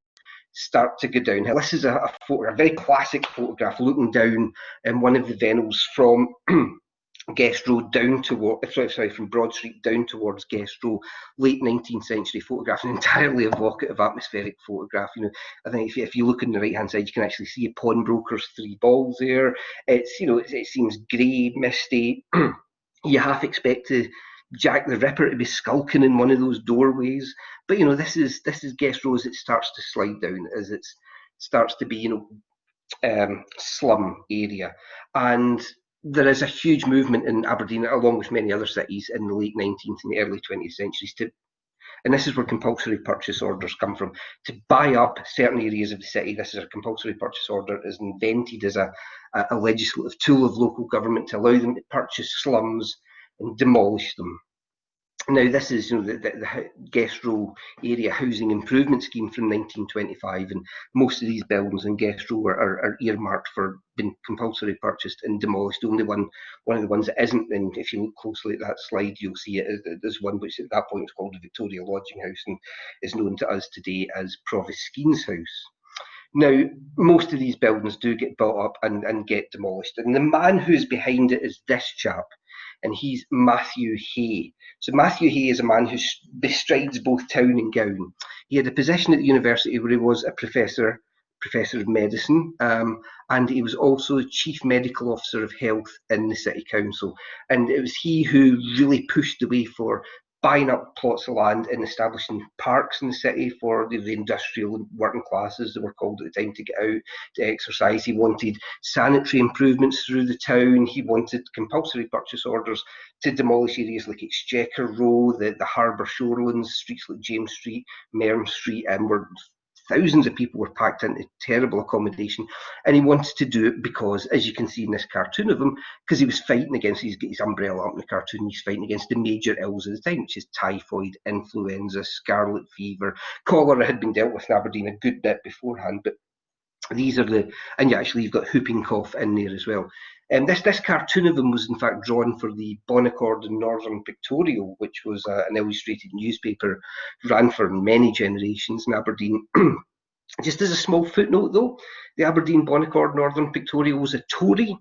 start to go downhill. This is a very classic photograph looking down in one of the vennels from Guest Row down from Broad Street down towards Guest Row, late 19th century photograph, an entirely evocative atmospheric photograph. I think if you look on the right hand side, you can actually see a pawnbroker's 3 balls there. It seems grey, misty. You half expect Jack the Ripper to be skulking in one of those doorways, but this is Guest Row as it starts to slide down, as it starts to be slum area. And there is a huge movement in Aberdeen, along with many other cities, in the late 19th and the early 20th centuries and this is where compulsory purchase orders come from, to buy up certain areas of the city. This is a compulsory purchase order is invented as a legislative tool of local government to allow them to purchase slums and demolish them. Now, this is the Guest Row area housing improvement scheme from 1925, and most of these buildings in Guest Row are earmarked for being compulsory purchased and demolished. Only one of the ones that isn't, and if you look closely at that slide, you'll see there's one which at that point was called the Victoria Lodging House and is known to us today as Provost Skeen's house. Now, most of these buildings do get built up and get demolished. And the man who's behind it is this chap, and he's Matthew Hay. So Matthew Hay is a man who bestrides both town and gown. He had a position at the university where he was a professor of medicine, and he was also chief medical officer of health in the city council. And it was he who really pushed the way for buying up plots of land and establishing parks in the city for the industrial and working classes that were called at the time to get out to exercise. He wanted sanitary improvements through the town. He wanted compulsory purchase orders to demolish areas like Exchequer Row, the harbour shorelands, streets like James Street, Merm Street, and where thousands of people were packed into terrible accommodation. And he wanted to do it because, as you can see in this cartoon of him, because he was fighting against, he's got his umbrella up in the cartoon, he's fighting against the major ills of the time, which is typhoid, influenza, scarlet fever. Cholera had been dealt with in Aberdeen a good bit beforehand, but these are the, and actually you've got whooping cough in there as well. This cartoon of him was in fact drawn for the Bonaccord and Northern Pictorial, which was an illustrated newspaper, ran for many generations in Aberdeen. Just as a small footnote though, the Aberdeen Bonaccord Northern Pictorial was a Tory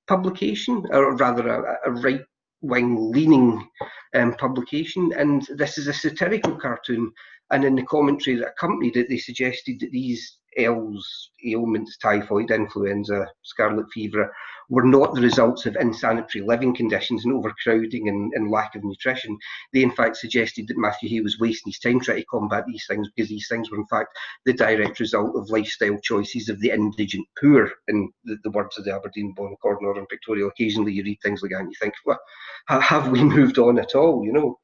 publication, or rather a right-wing leaning publication, and this is a satirical cartoon, and in the commentary that accompanied it, they suggested that these ailments, typhoid, influenza, scarlet fever, were not the results of insanitary living conditions and overcrowding and lack of nutrition. They in fact suggested that Matthew Hay was wasting his time trying to combat these things, because these things were in fact the direct result of lifestyle choices of the indigent poor, in the words of the Aberdeen Bonaccord Northern Pictorial. Occasionally you read things like that and you think, well, have we moved on at all, you know?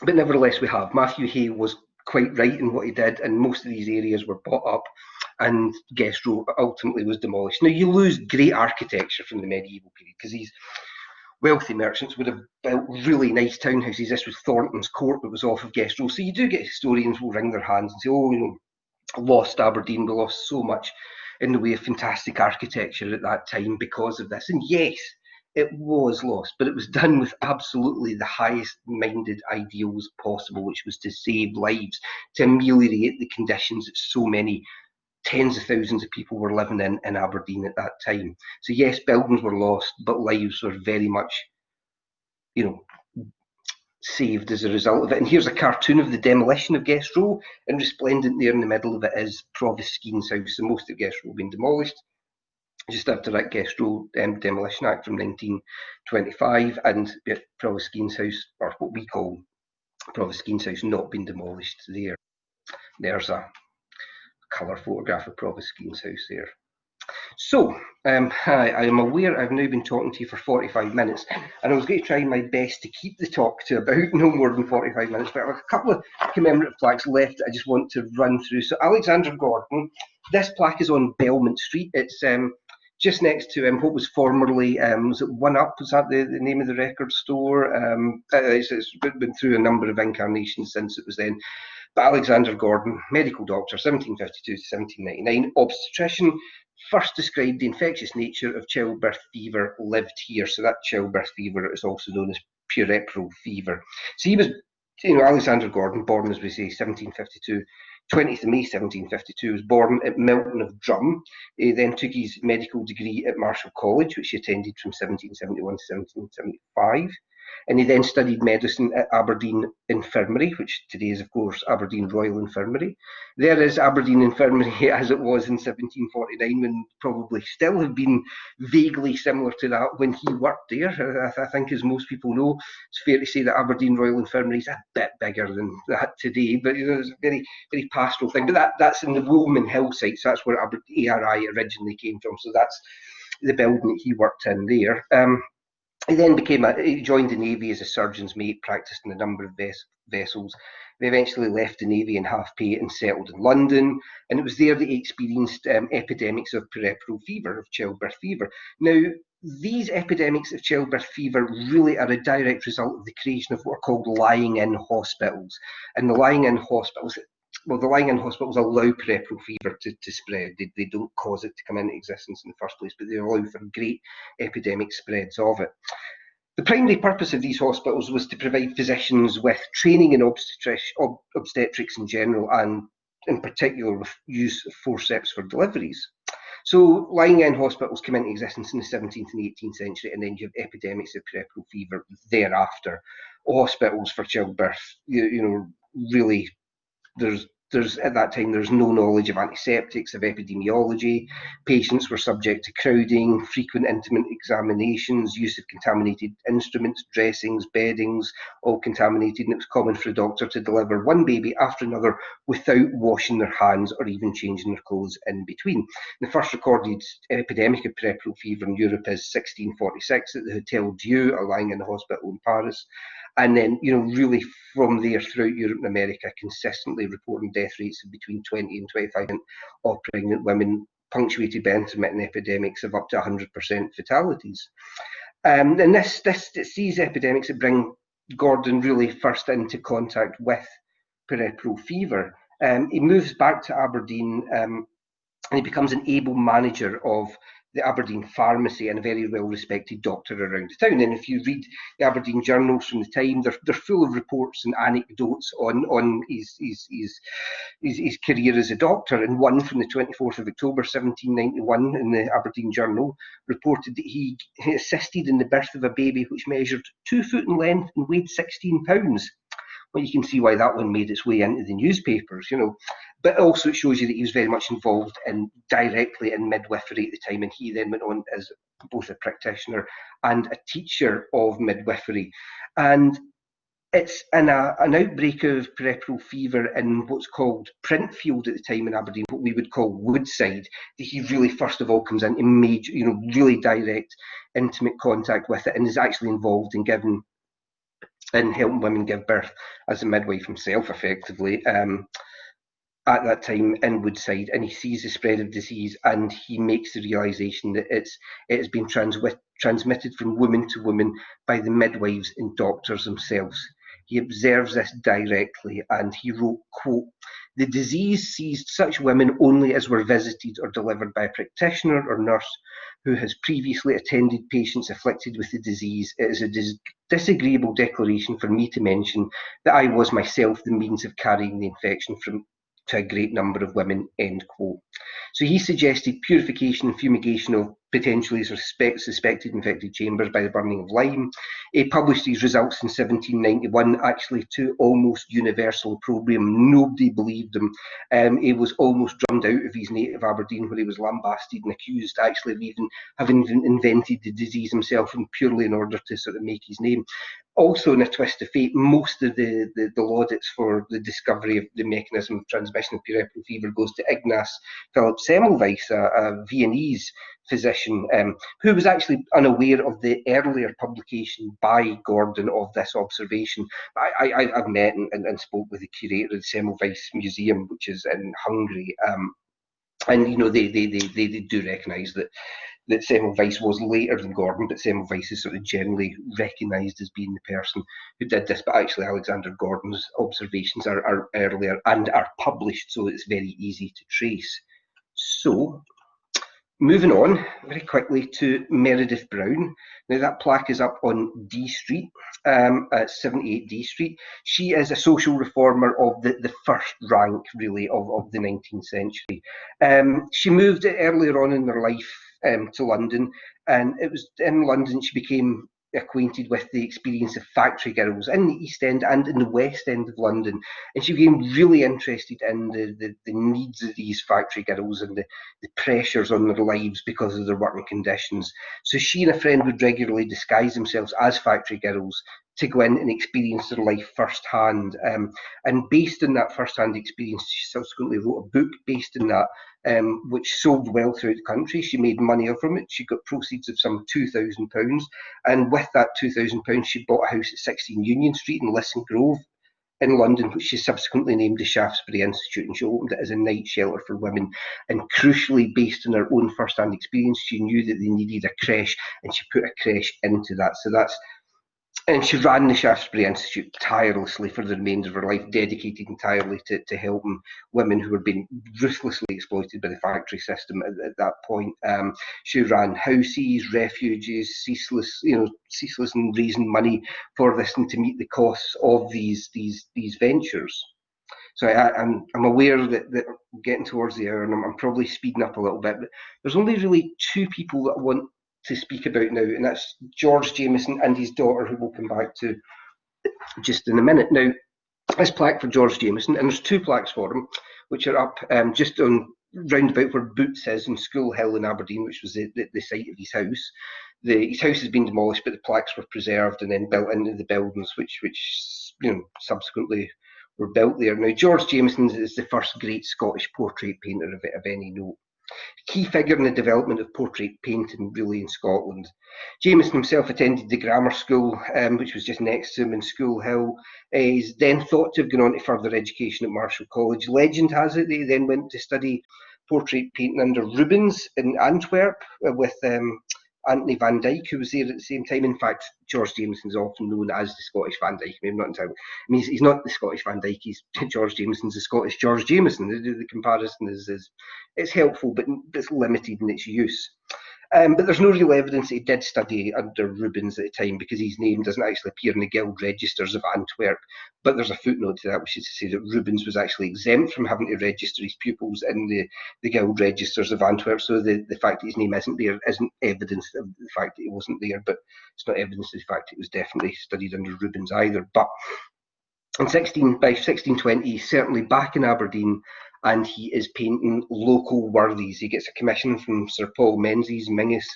But nevertheless we have. Matthew Hay was quite right in what he did, and most of these areas were bought up, and Guest Row ultimately was demolished. Now, you lose great architecture from the medieval period, because these wealthy merchants would have built really nice townhouses. This was Thornton's Court that was off of Guest Row. So you do get historians who will wring their hands and say, oh, you know, lost Aberdeen, we lost so much in the way of fantastic architecture at that time because of this. And yes, it was lost, but it was done with absolutely the highest minded ideals possible, which was to save lives, to ameliorate the conditions that so many tens of thousands of people were living in Aberdeen at that time. So yes, buildings were lost, but lives were very much, you know, saved as a result of it. And here's a cartoon of the demolition of Guest Row, and resplendent there in the middle of it is Provost Skeen's house. So most of Guest Row being demolished just after that Guest Row Demolition Act from 1925, and Provost Skeen's house, or what we call Provost Skeen's house, not been demolished there. There's a colour photograph of Provost Skeen's house there. So, hi, I am aware I've now been talking to you for 45 minutes, and I was going to try my best to keep the talk to about no more than 45 minutes, but I have a couple of commemorative plaques left that I just want to run through. So, Alexander Gordon, this plaque is on Belmont Street. It's just next to what was formerly, was it One Up? Was that the name of the record store? It's been through a number of incarnations since it was then. But Alexander Gordon, medical doctor, 1752 to 1799, obstetrician, first described the infectious nature of childbirth fever, lived here. So that childbirth fever is also known as puerperal fever. So he was, you know, Alexander Gordon, born, as we say, 1752, 20th of May 1752, was born at Milton of Drum. He then took his medical degree at Marischal College, which he attended from 1771 to 1775. And he then studied medicine at Aberdeen Infirmary, which today is, of course, Aberdeen Royal Infirmary. There is Aberdeen Infirmary as it was in 1749, and probably still have been vaguely similar to that when he worked there. I think, as most people know, it's fair to say that Aberdeen Royal Infirmary is a bit bigger than that today, but you know, it's a very, very pastoral thing. But that's in the Woolman Hill site, so that's where ARI originally came from. So that's the building that he worked in there. He then he joined the Navy as a surgeon's mate, practiced in a number of vessels. He eventually left the Navy in half pay and settled in London, and it was there that he experienced epidemics of puerperal fever, of childbirth fever. Now, these epidemics of childbirth fever really are a direct result of the creation of what are called lying-in hospitals. And the lying-in hospitals, well, the lying-in hospitals allow puerperal fever to spread. They don't cause it to come into existence in the first place, but they allow for great epidemic spreads of it. The primary purpose of these hospitals was to provide physicians with training in obstetrics in general, and in particular with use of forceps for deliveries. So lying-in hospitals came into existence in the 17th and 18th century, and then you have epidemics of puerperal fever thereafter. Hospitals for childbirth, really, there's at that time there's no knowledge of antiseptics, of epidemiology. Patients were subject to crowding, frequent intimate examinations, use of contaminated instruments, dressings, beddings, all contaminated, and it was common for a doctor to deliver one baby after another without washing their hands or even changing their clothes in between. The first recorded epidemic of puerperal fever in Europe is 1646 at the Hotel Dieu, a lying-in hospital in Paris. And then, really from there throughout Europe and America, consistently reporting death rates of between 20 and 25% of pregnant women, punctuated by intermittent epidemics of up to 100% fatalities. And this these epidemics that bring Gordon really first into contact with puerperal fever. He moves back to Aberdeen and he becomes an able manager of the Aberdeen pharmacy and a very well-respected doctor around the town. And if you read the Aberdeen journals from the time, they're full of reports and anecdotes on his career as a doctor. And one from the 24th of October 1791 in the Aberdeen Journal reported that he assisted in the birth of a baby which measured 2 foot in length and weighed 16 pounds. Well, you can see why that one made its way into the newspapers, But also it shows you that he was very much involved directly in midwifery at the time, and he then went on as both a practitioner and a teacher of midwifery. And it's in an outbreak of puerperal fever in what's called Printfield at the time in Aberdeen, what we would call Woodside, that he really first of all comes into major, really direct, intimate contact with it, and is actually involved in helping women give birth as a midwife himself, effectively, at that time in Woodside. And he sees the spread of disease, and he makes the realisation that it has been transmitted from woman to woman by the midwives and doctors themselves. He observes this directly, and he wrote, quote, "The disease seized such women only as were visited or delivered by a practitioner or nurse who has previously attended patients afflicted with the disease. It is a disagreeable declaration for me to mention that I was myself the means of carrying the infection to a great number of women," end quote. So he suggested purification and fumigation of potentially suspected infected chambers by the burning of lime. He published these results in 1791, actually to almost universal opprobrium. Nobody believed him. He was almost drummed out of his native Aberdeen, where he was lambasted and accused actually of even having invented the disease himself, and purely in order to sort of make his name. Also, in a twist of fate, most of the laudits for the discovery of the mechanism of transmission of puerperal fever goes to Ignaz Philipp Semmelweis, a Viennese physician who was actually unaware of the earlier publication by Gordon of this observation. I've met and spoke with the curator of the Semmelweis Museum, which is in Hungary, and they do recognise that Semmelweis was later than Gordon, but Semmelweis is sort of generally recognised as being the person who did this. But actually, Alexander Gordon's observations are earlier and are published, so it's very easy to trace. So, moving on very quickly to Meredith Brown. Now, that plaque is up on D Street, at 78 D Street. She is a social reformer of the first rank, really, of the 19th century. She moved earlier on in her life to London, and it was in London she became acquainted with the experience of factory girls in the East End and in the West End of London, and she became really interested in the needs of these factory girls and the pressures on their lives because of their working conditions. So she and a friend would regularly disguise themselves as factory girls to go in and experience their life firsthand. And based on that firsthand experience, she subsequently wrote a book based on that, which sold well throughout the country. She made money from it. She got proceeds of some £2,000. And with that £2,000, she bought a house at 16 Union Street in Lisson Grove in London, which she subsequently named the Shaftesbury Institute, and she opened it as a night shelter for women. And crucially, based on her own first-hand experience, she knew that they needed a creche, and she put a creche into that. And she ran the Shaftesbury Institute tirelessly for the remainder of her life, dedicated entirely to helping women who were being ruthlessly exploited by the factory system at that point. She ran houses, refuges, ceaseless in raising money for this and to meet the costs of these ventures. So I'm aware that we're getting towards the hour, and I'm probably speeding up a little bit, but there's only really two people that I want to speak about now, and that's George Jameson and his daughter, who we'll come back to just in a minute. Now, this plaque for George Jameson, and there's two plaques for him, which are up just on round about where Boots is in School Hill in Aberdeen, which was the site of his house. His house has been demolished, but the plaques were preserved and then built into the buildings, which subsequently were built there. Now, George Jameson is the first great Scottish portrait painter of any note. Key figure in the development of portrait painting, really, in Scotland. Jameson himself attended the grammar school, which was just next to him in School Hill. He's then thought to have gone on to further education at Marischal College. Legend has it that he then went to study portrait painting under Rubens in Antwerp with Anthony van Dyck, who was there at the same time. In fact, George Jameson is often known as the Scottish Van Dyck. He's not the Scottish Van Dyck. George Jameson's the Scottish George Jameson. The comparison is it's helpful, but it's limited in its use. But there's no real evidence that he did study under Rubens at the time, because his name doesn't actually appear in the Guild registers of Antwerp. But there's a footnote to that, which is to say that Rubens was actually exempt from having to register his pupils in the Guild registers of Antwerp. So the fact that his name isn't there isn't evidence of the fact that he wasn't there, but it's not evidence of the fact that he was definitely studied under Rubens either. But by 1620, he's certainly back in Aberdeen, and he is painting local worthies. He gets a commission from Sir Paul Menzies, Mingus,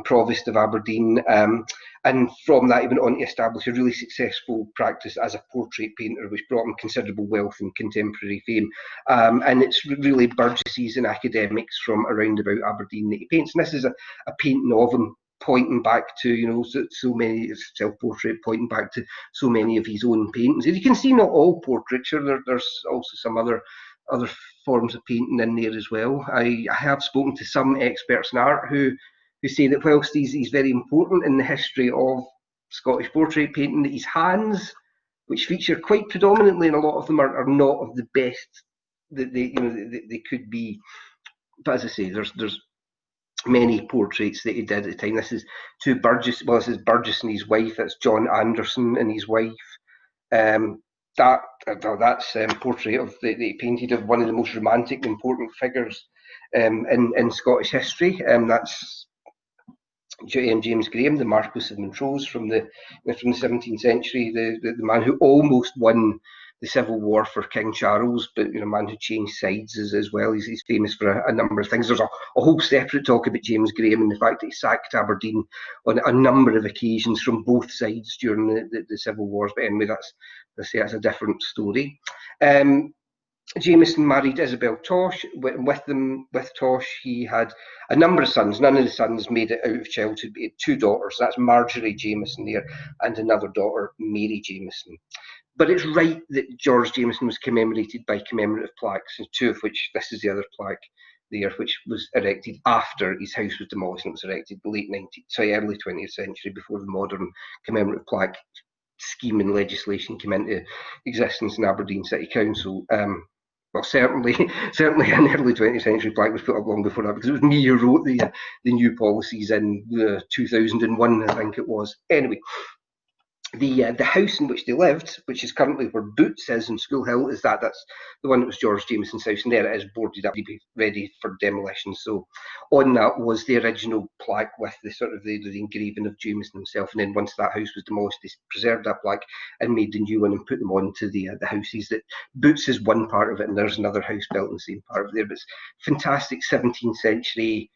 Provost of Aberdeen, and from that he went on to establish a really successful practice as a portrait painter, which brought him considerable wealth and contemporary fame. And it's really burgesses and academics from around about Aberdeen that he paints. And this is a painting of him, pointing back to, so many, self-portrait, pointing back to so many of his own paintings. As you can see, not all portraiture, there's also some other forms of painting in there as well. I have spoken to some experts in art who say that whilst he's very important in the history of Scottish portrait painting, that his hands, which feature quite predominantly in a lot of them, are not of the best that they could be. But as I say, there's many portraits that he did at the time. This is two Burgess, this is Burgess and his wife. That's John Anderson and his wife. That's portrait of that he painted of one of the most romantic and important figures in Scottish history. That's James Graham, the Marquis of Montrose from the 17th century, the man who almost won the Civil War for King Charles, but a man who changed sides as well. He's famous for a number of things. There's a whole separate talk about James Graham and the fact that he sacked Aberdeen on a number of occasions from both sides during the Civil Wars. But anyway, that's a different story. Jameson married Isabel Tosh. With Tosh, he had a number of sons. None of the sons made it out of childhood. He had two daughters. That's Marjorie Jameson there, and another daughter, Mary Jameson. But it's right that George Jameson was commemorated by commemorative plaques, and two of which, this is the other plaque there, which was erected after his house was demolished, and it was erected early 20th century, before the modern commemorative plaque scheme and legislation came into existence in Aberdeen City Council. Well, certainly an early 20th century plaque was put up long before that, because it was me who wrote the new policies in 2001, I think it was. Anyway, the house in which they lived, which is currently where Boots is in School Hill, that's the one that was George Jameson's house, and there it is boarded up to be ready for demolition. So on that was the original plaque with the engraving of Jameson himself, and then once that house was demolished, they preserved that plaque and made the new one and put them onto the houses. That Boots is one part of it, and there's another house built in the same part of there. But it's fantastic 17th century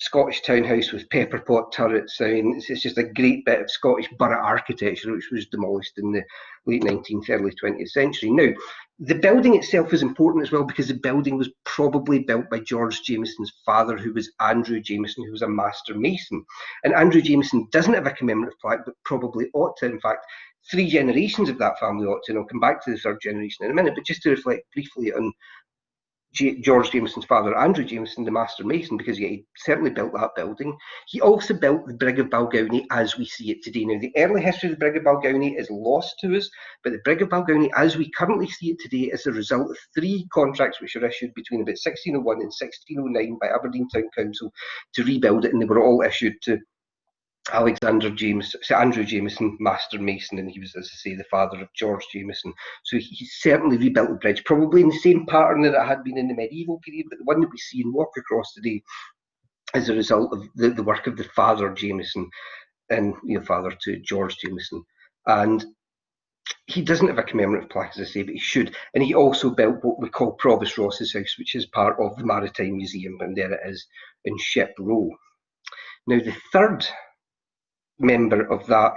Scottish townhouse with pepper pot turrets. I mean, it's just a great bit of Scottish borough architecture, which was demolished in the late 19th, early 20th century. Now, the building itself is important as well, because the building was probably built by George Jameson's father, who was Andrew Jameson, who was a master mason. And Andrew Jameson doesn't have a commemorative plaque, but probably ought to. In fact, 3 generations of that family ought to, and I'll come back to the 3rd generation in a minute, but just to reflect briefly on George Jameson's father, Andrew Jameson, the master mason, because he certainly built that building. He also built the Brig of Balgownie as we see it today. Now, the early history of the Brig of Balgownie is lost to us, but the Brig of Balgownie as we currently see it today is the result of 3 contracts which were issued between about 1601 and 1609 by Aberdeen Town Council to rebuild it, and they were all issued to Andrew Jameson, Master Mason, and he was, as I say, the father of George Jameson. So he certainly rebuilt the bridge, probably in the same pattern that it had been in the medieval period, but the one that we see and walk across today is a result of the work of the father Jameson, and father to George Jameson. And he doesn't have a commemorative plaque, as I say, but he should. And he also built what we call Provost Ross's house, which is part of the Maritime Museum, and there it is in Ship Row. Now, the third member of that,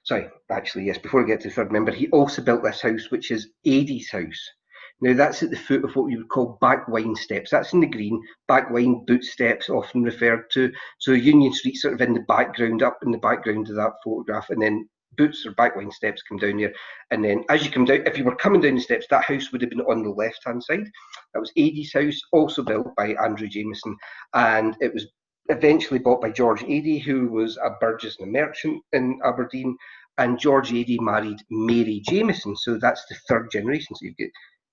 before I get to the third member, he also built this house, which is Adie's house. Now, that's at the foot of what you would call back wine steps. That's in the green. Back wine boot steps, often referred to. So Union Street sort of in the background, up in the background of that photograph, and then boots or back wine steps come down there. And then as you come down, if you were coming down the steps, that house would have been on the left-hand side. That was Adie's house, also built by Andrew Jameson, and it was eventually bought by George Adie, who was a burgess and a merchant in Aberdeen, and George Adie married Mary Jameson. So that's the third generation. So you've got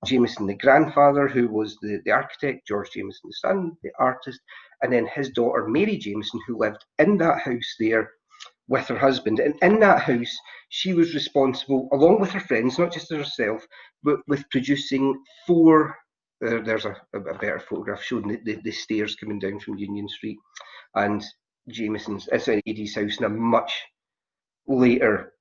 Jameson, the grandfather, who was the architect, George Jameson, the son, the artist, and then his daughter, Mary Jameson, who lived in that house there with her husband. And in that house, she was responsible, along with her friends, not just herself, but with producing four. There's a better photograph showing the stairs coming down from Union Street, and Adie's house in a much later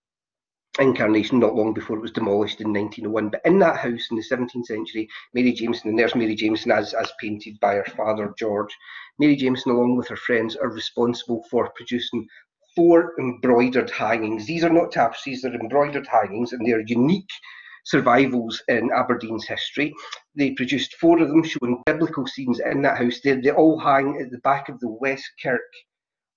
incarnation, not long before it was demolished in 1901. But in that house in the 17th century, Mary Jameson, and there's Mary Jameson as painted by her father George. Mary Jameson, along with her friends, are responsible for producing 4 embroidered hangings. These are not tapestries, they're embroidered hangings, and they're unique survivals in Aberdeen's history. They produced 4 of them showing biblical scenes in that house. They all hang at the back of the West Kirk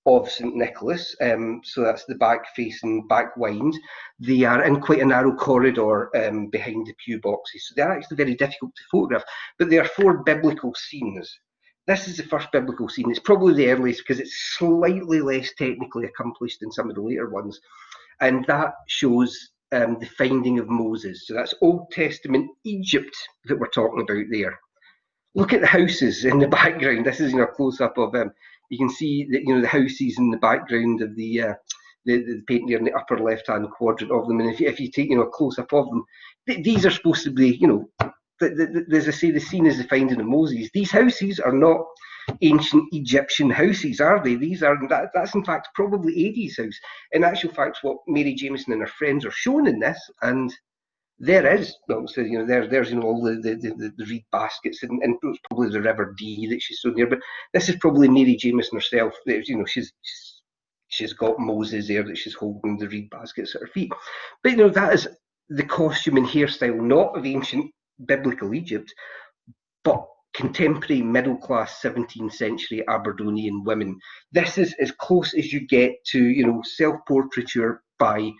of St Nicholas, so that's the back facing back wind. They are in quite a narrow corridor behind the pew boxes, so they're actually very difficult to photograph, but they are 4 biblical scenes. This is the first biblical scene. It's probably the earliest because it's slightly less technically accomplished than some of the later ones, and that shows the finding of Moses. So that's Old Testament Egypt that we're talking about there. Look at the houses in the background. This is a close-up of you can see that the houses in the background of the painting there in the upper left-hand quadrant of them. And if you take a close-up of them, these are supposed to be as I say, the scene is the finding of Moses. These houses are not ancient Egyptian houses, are they? That's in fact probably Adie's house. In actual fact, what Mary Jameson and her friends are shown in this, and there is obviously there's all the reed baskets, and it's probably the River Dee that she's shown there. But this is probably Mary Jameson herself. She's got Moses there that she's holding the reed baskets at her feet. But that is the costume and hairstyle not of ancient biblical Egypt, but contemporary middle-class 17th century Aberdonian women. This is as close as you get to self-portraiture by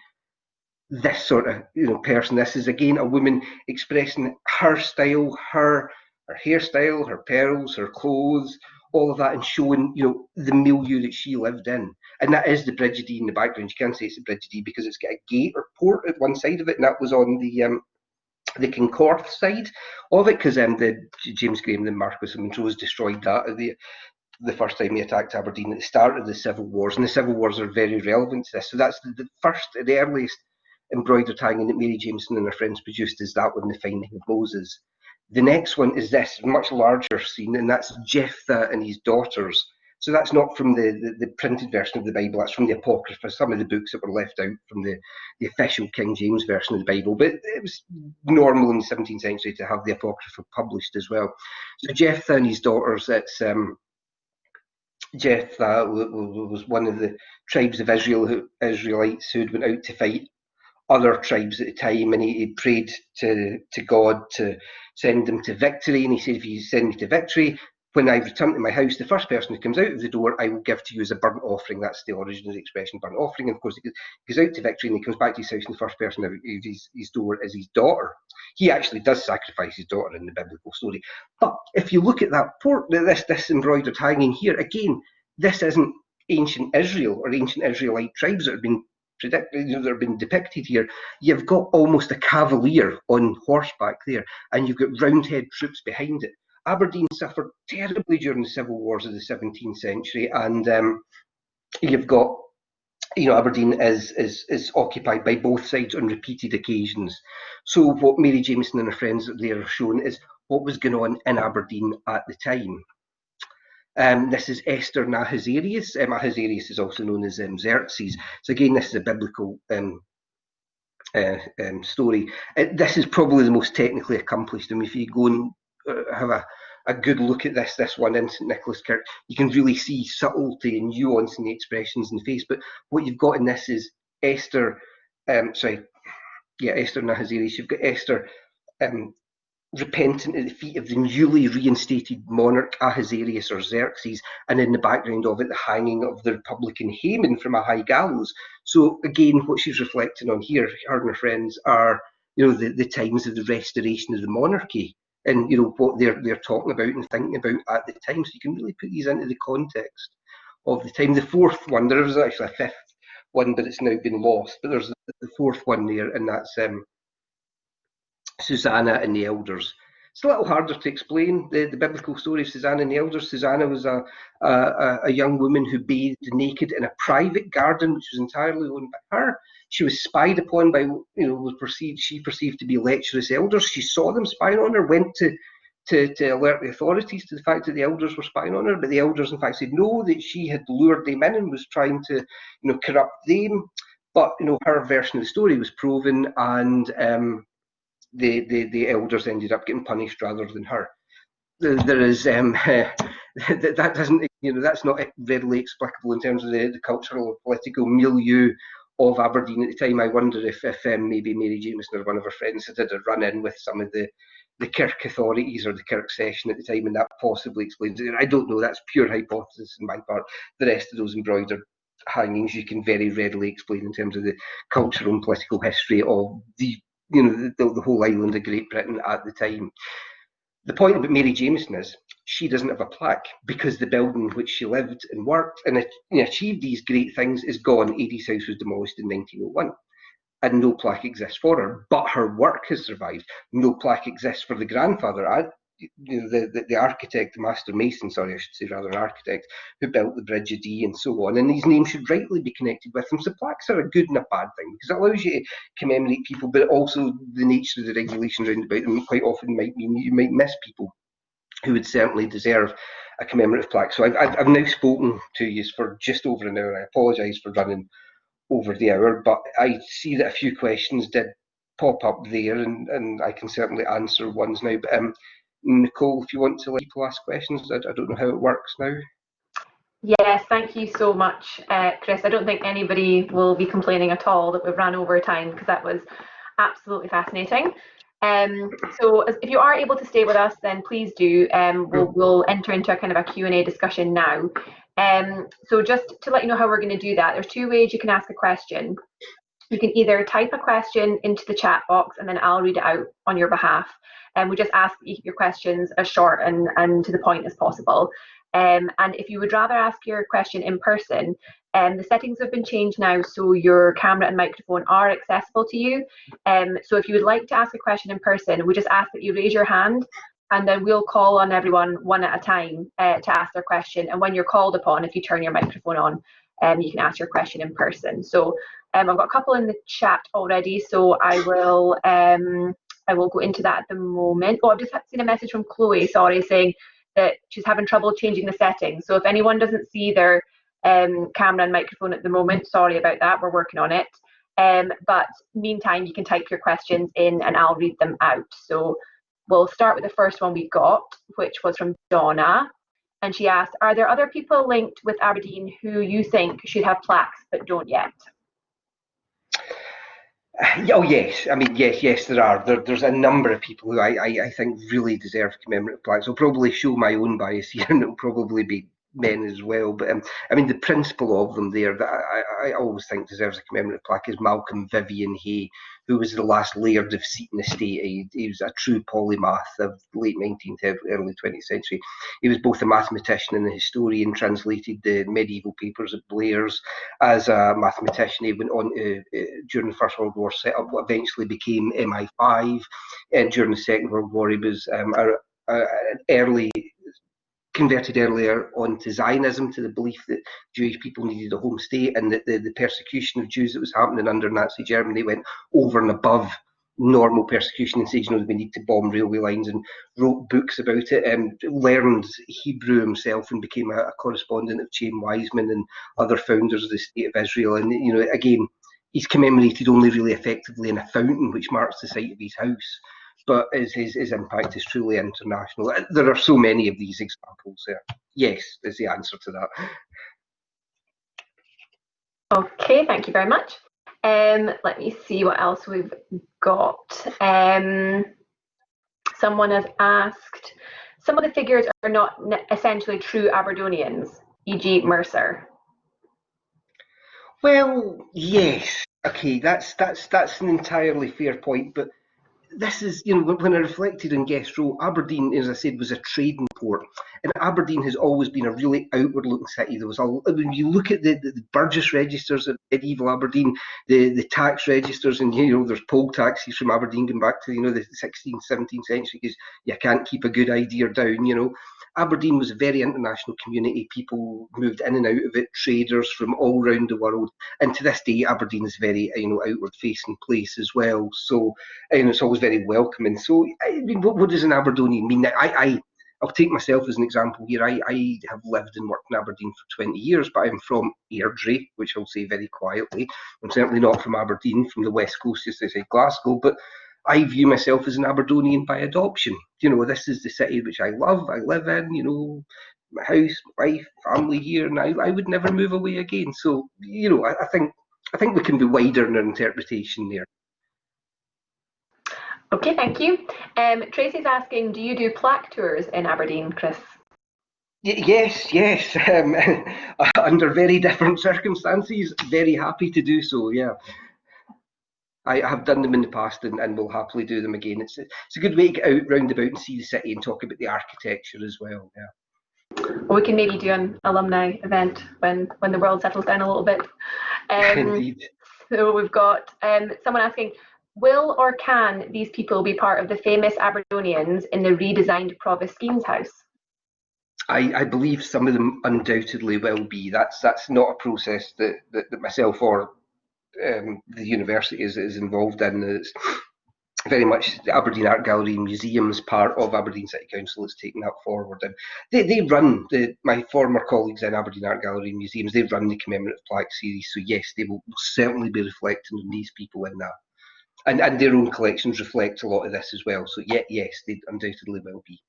this sort of person. This is again a woman expressing her style, her hairstyle, her pearls, her clothes, all of that, and showing the milieu that she lived in. And that is the Bridge of Dee in the background. You can't say it's the Bridge of Dee because it's got a gate or port at one side of it, and that was on the Kincorth side of it, because the James Graham, the Marquis of Montrose, destroyed that at the first time he attacked Aberdeen at the start of the Civil Wars, and the Civil Wars are very relevant to this. So that's the earliest embroidered hanging that Mary Jameson and her friends produced, is that one, the finding of Moses. The next one is this much larger scene, and that's Jephthah and his daughters. So that's not from the printed version of the Bible, that's from the Apocrypha, some of the books that were left out from the official King James version of the Bible. But it was normal in the 17th century to have the Apocrypha published as well. So Jephthah and his daughters, it's Jephthah was one of the tribes of Israelites who had went out to fight other tribes at the time, and he prayed to God to send them to victory. And he said, if you send me to victory, when I return to my house, the first person who comes out of the door, I will give to you as a burnt offering. That's the original expression, burnt offering. And of course, he goes out to victory and he comes back to his house, and the first person out of his door is his daughter. He actually does sacrifice his daughter in the biblical story. But if you look at this embroidered hanging here, again, this isn't ancient Israel or ancient Israelite tribes that have been that have been depicted here. You've got almost a cavalier on horseback there, and you've got Roundhead troops behind it. Aberdeen suffered terribly during the civil wars of the 17th century, and you've got Aberdeen is occupied by both sides on repeated occasions. So what Mary Jameson and her friends there have shown is what was going on in Aberdeen at the time. This is Esther Nahazarius. Ahasuerus is also known as Xerxes. So again, this is a biblical story. This is probably the most technically accomplished. I mean, if you go and have a good look at this one in St Nicholas Kirk, you can really see subtlety and nuance in the expressions in the face. But what you've got in this is Esther, Esther Nahazarius. You've got Esther repentant at the feet of the newly reinstated monarch Ahasuerus or Xerxes, and in the background of it, the hanging of the Republican Haman from a high gallows. So again, what she's reflecting on here, her and her friends, are the times of the restoration of the monarchy, and what they're talking about and thinking about at the time. So you can really put these into the context of the time. The fourth one, there was actually a fifth one, but it's now been lost. But there's the fourth one there, and that's Susanna and the Elders. It's a little harder to explain the biblical story of Susanna and the Elders. Susanna was a young woman who bathed naked in a private garden which was entirely owned by her. She was spied upon by she perceived to be lecherous elders. She saw them spying on her, went to alert the authorities to the fact that the elders were spying on her, but the elders in fact said no, that she had lured them in and was trying to corrupt them. But her version of the story was proven, and the elders ended up getting punished rather than her. There is that doesn't that's not readily explicable in terms of the cultural or political milieu of Aberdeen at the time. I wonder if maybe Mary Jameson or one of her friends had a run-in with some of the Kirk authorities or the Kirk session at the time, and that possibly explains it. I don't know, that's pure hypothesis on my part. The rest of those embroidered hangings you can very readily explain in terms of the cultural and political history of the whole island of Great Britain at the time. The point about Mary Jameson is she doesn't have a plaque because the building in which she lived and worked and achieved these great things is gone. Edie's house was demolished in 1901 and no plaque exists for her, but her work has survived. No plaque exists for the grandfather, the architect, the master mason, sorry, I should say rather, an architect who built the Bridge of Dee and so on, and these names should rightly be connected with them. So plaques are a good and a bad thing because it allows you to commemorate people, but also the nature of the regulations around about them quite often might mean you might miss people who would certainly deserve a commemorative plaque. So I've now spoken to you for just over an hour. I apologise for running over the hour, but I see that a few questions did pop up there, and I can certainly answer ones now. But Nicole, if you want to let people ask questions, I don't know how it works now. Yes, thank you so much, Chris. I don't think anybody will be complaining at all that we've ran over time because that was absolutely fascinating. So if you are able to stay with us, then please do. We'll enter into a kind of a Q&A discussion now. So just to let you know how we're going to do that, there's two ways you can ask a question. You can either type a question into the chat box and then I'll read it out on your behalf. And we just ask your questions as short and to the point as possible. And if you would rather ask your question in person, the settings have been changed now, so your camera and microphone are accessible to you. So if you would like to ask a question in person, we just ask that you raise your hand, and then we'll call on everyone one at a time to ask their question. And when you're called upon, if you turn your microphone on, you can ask your question in person. So I've got a couple in the chat already, so I will go into that at the moment. Oh, I've just seen a message from Chloe, sorry, saying that she's having trouble changing the settings. So if anyone doesn't see their camera and microphone at the moment, sorry about that, we're working on it. But meantime, you can type your questions in and I'll read them out. So we'll start with the first one we got, which was from Donna. And she asked, are there other people linked with Aberdeen who you think should have plaques but don't yet? Oh yes, I mean yes, there are. There's a number of people who I think really deserve commemorative plaques. I'll probably show my own bias here, and it'll probably be men as well. But I mean, the principal of them there that I always think deserves a commemorative plaque is Malcolm Vivian Hay, who was the last laird of Seaton Estate. He was a true polymath of late 19th, early 20th century. He was both a mathematician and a historian, translated the medieval papers at Blair's. As a mathematician, he went on to, during the First World War, set up what eventually became MI5. And during the Second World War, he was an early converted earlier onto Zionism, to the belief that Jewish people needed a home state, and that the persecution of Jews that was happening under Nazi Germany went over and above normal persecution, and said, you know, we need to bomb railway lines, and wrote books about it, and learned Hebrew himself and became a correspondent of Chaim Weizmann and other founders of the State of Israel. And, you know, again, he's commemorated only really effectively in a fountain which marks the site of his house, but his impact is truly international. There are so many of these examples there. Yes, is the answer to that. Okay, thank you very much. Let me see what else we've got. Someone has asked, some of the figures are not essentially true Aberdonians, e.g. Mercer. Well, yes. Okay, that's an entirely fair point, but this is, you know, when I reflected on Guest Row, Aberdeen, as I said, was a trading port, and Aberdeen has always been a really outward-looking city. There was when you look at the Burgess registers of medieval Aberdeen, the tax registers, and, you know, there's poll taxes from Aberdeen going back to, you know, the 16th, 17th century, because you can't keep a good idea down, you know. Aberdeen was a very international community. People moved in and out of it, traders from all around the world, and to this day, Aberdeen is a very, you know, outward-facing place as well. So, you know, it's always very welcoming. So, I mean, what does an Aberdonian mean? I'll take myself as an example here. I have lived and worked in Aberdeen for 20 years, but I'm from Airdrie, which I'll say very quietly. I'm certainly not from Aberdeen, from the west coast, just outside Glasgow, but I view myself as an Aberdonian by adoption. You know, this is the city which I love, I live in, you know, my house, my wife, family here, and I would never move away again. So, you know, I think we can be wider in our interpretation there. Okay, thank you. Tracy's asking, do you do plaque tours in Aberdeen, Chris? Yes. Under very different circumstances, very happy to do so, yeah. I have done them in the past and will happily do them again. It's a good way to get out, round about, and see the city and talk about the architecture as well, yeah. Well, we can maybe do an alumni event when the world settles down a little bit. Indeed. So we've got someone asking, will or can these people be part of the famous Aberdonians in the redesigned Provost Schemes House? I believe some of them undoubtedly will be. That's not a process that myself or the university is involved in. It's very much the Aberdeen Art Gallery and Museums part of Aberdeen City Council that's taken that forward. And they run, my former colleagues in Aberdeen Art Gallery and Museums, they run the Commemorative Plaque series. So yes, they will certainly be reflecting on these people in that. And their own collections reflect a lot of this as well. So yes, they undoubtedly will be.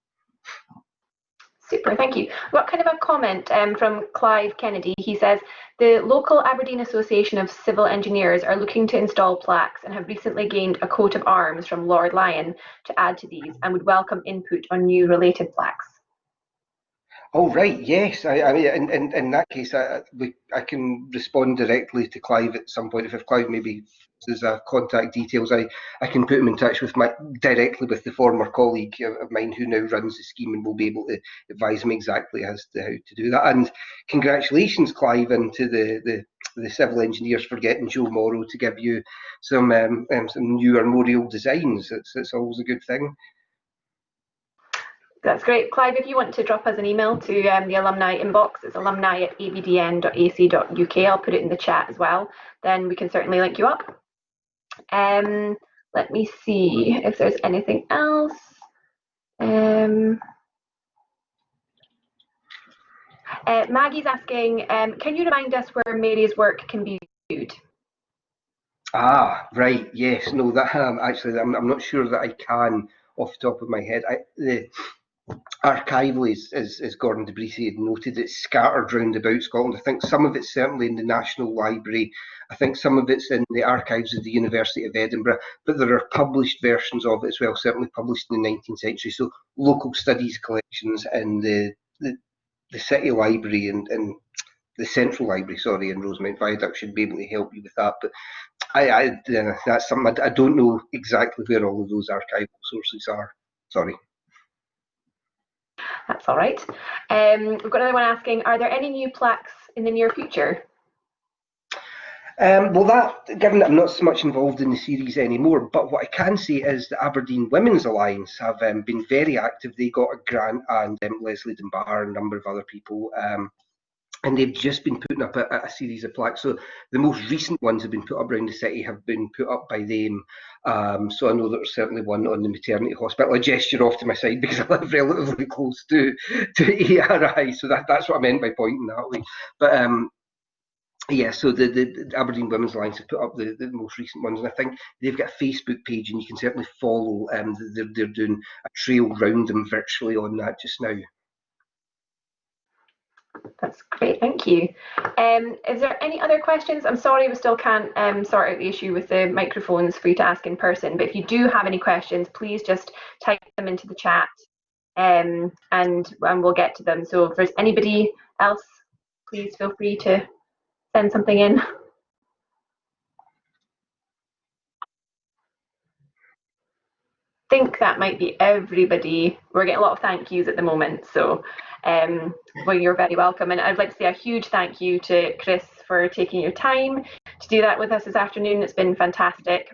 Super, thank you. We've got kind of a comment from Clive Kennedy. He says, the local Aberdeen Association of Civil Engineers are looking to install plaques and have recently gained a coat of arms from Lord Lyon to add to these, and would welcome input on new related plaques. Oh, right, yes. I mean, in that case, I can respond directly to Clive at some point. If Clive maybe has contact details, I can put him in touch with directly with the former colleague of mine who now runs the scheme, and will be able to advise him exactly as to how to do that. And congratulations, Clive, and to the civil engineers for getting Joe Morrow to give you some new armorial designs. It's always a good thing. That's great. Clive, if you want to drop us an email to the alumni inbox, it's alumni@abdn.ac.uk. I'll put it in the chat as well. Then we can certainly link you up. Let me see if there's anything else. Maggie's asking, can you remind us where Mary's work can be viewed? Ah, right. Yes. No, that actually, I'm not sure that I can off the top of my head. Archivally, as Gordon de Brescy had noted, it's scattered round about Scotland. I think some of it's certainly in the National Library. I think some of it's in the archives of the University of Edinburgh, but there are published versions of it as well, certainly published in the 19th century. So local studies collections in the City Library and the Central Library, sorry, in Rosemount Viaduct should be able to help you with that. But that's something I don't know exactly where all of those archival sources are. Sorry. That's all right. We've got another one asking, are there any new plaques in the near future? Well, given that I'm not so much involved in the series anymore, but what I can say is the Aberdeen Women's Alliance have been very active. They got a grant, and Leslie Dunbar and a number of other people, and they've just been putting up a series of plaques. So the most recent ones have been put up around the city, have been put up by them. So I know there's certainly one on the maternity hospital. I gesture off to my side because I live relatively close to ARI, so that's what I meant by pointing that way. But yeah, so the Aberdeen Women's Alliance have put up the most recent ones, and I think they've got a Facebook page, and you can certainly follow. They're doing a trail round them virtually on that just now. That's great, thank you. Is there any other questions? I'm sorry we still can't sort out the issue with the microphones for you to ask in person, but if you do have any questions, please just type them into the chat, and we'll get to them. So if there's anybody else, please feel free to send something in. I think that might be everybody. We're getting a lot of thank yous at the moment, so well, you're very welcome. And I'd like to say a huge thank you to Chris for taking your time to do that with us this afternoon. It's been fantastic.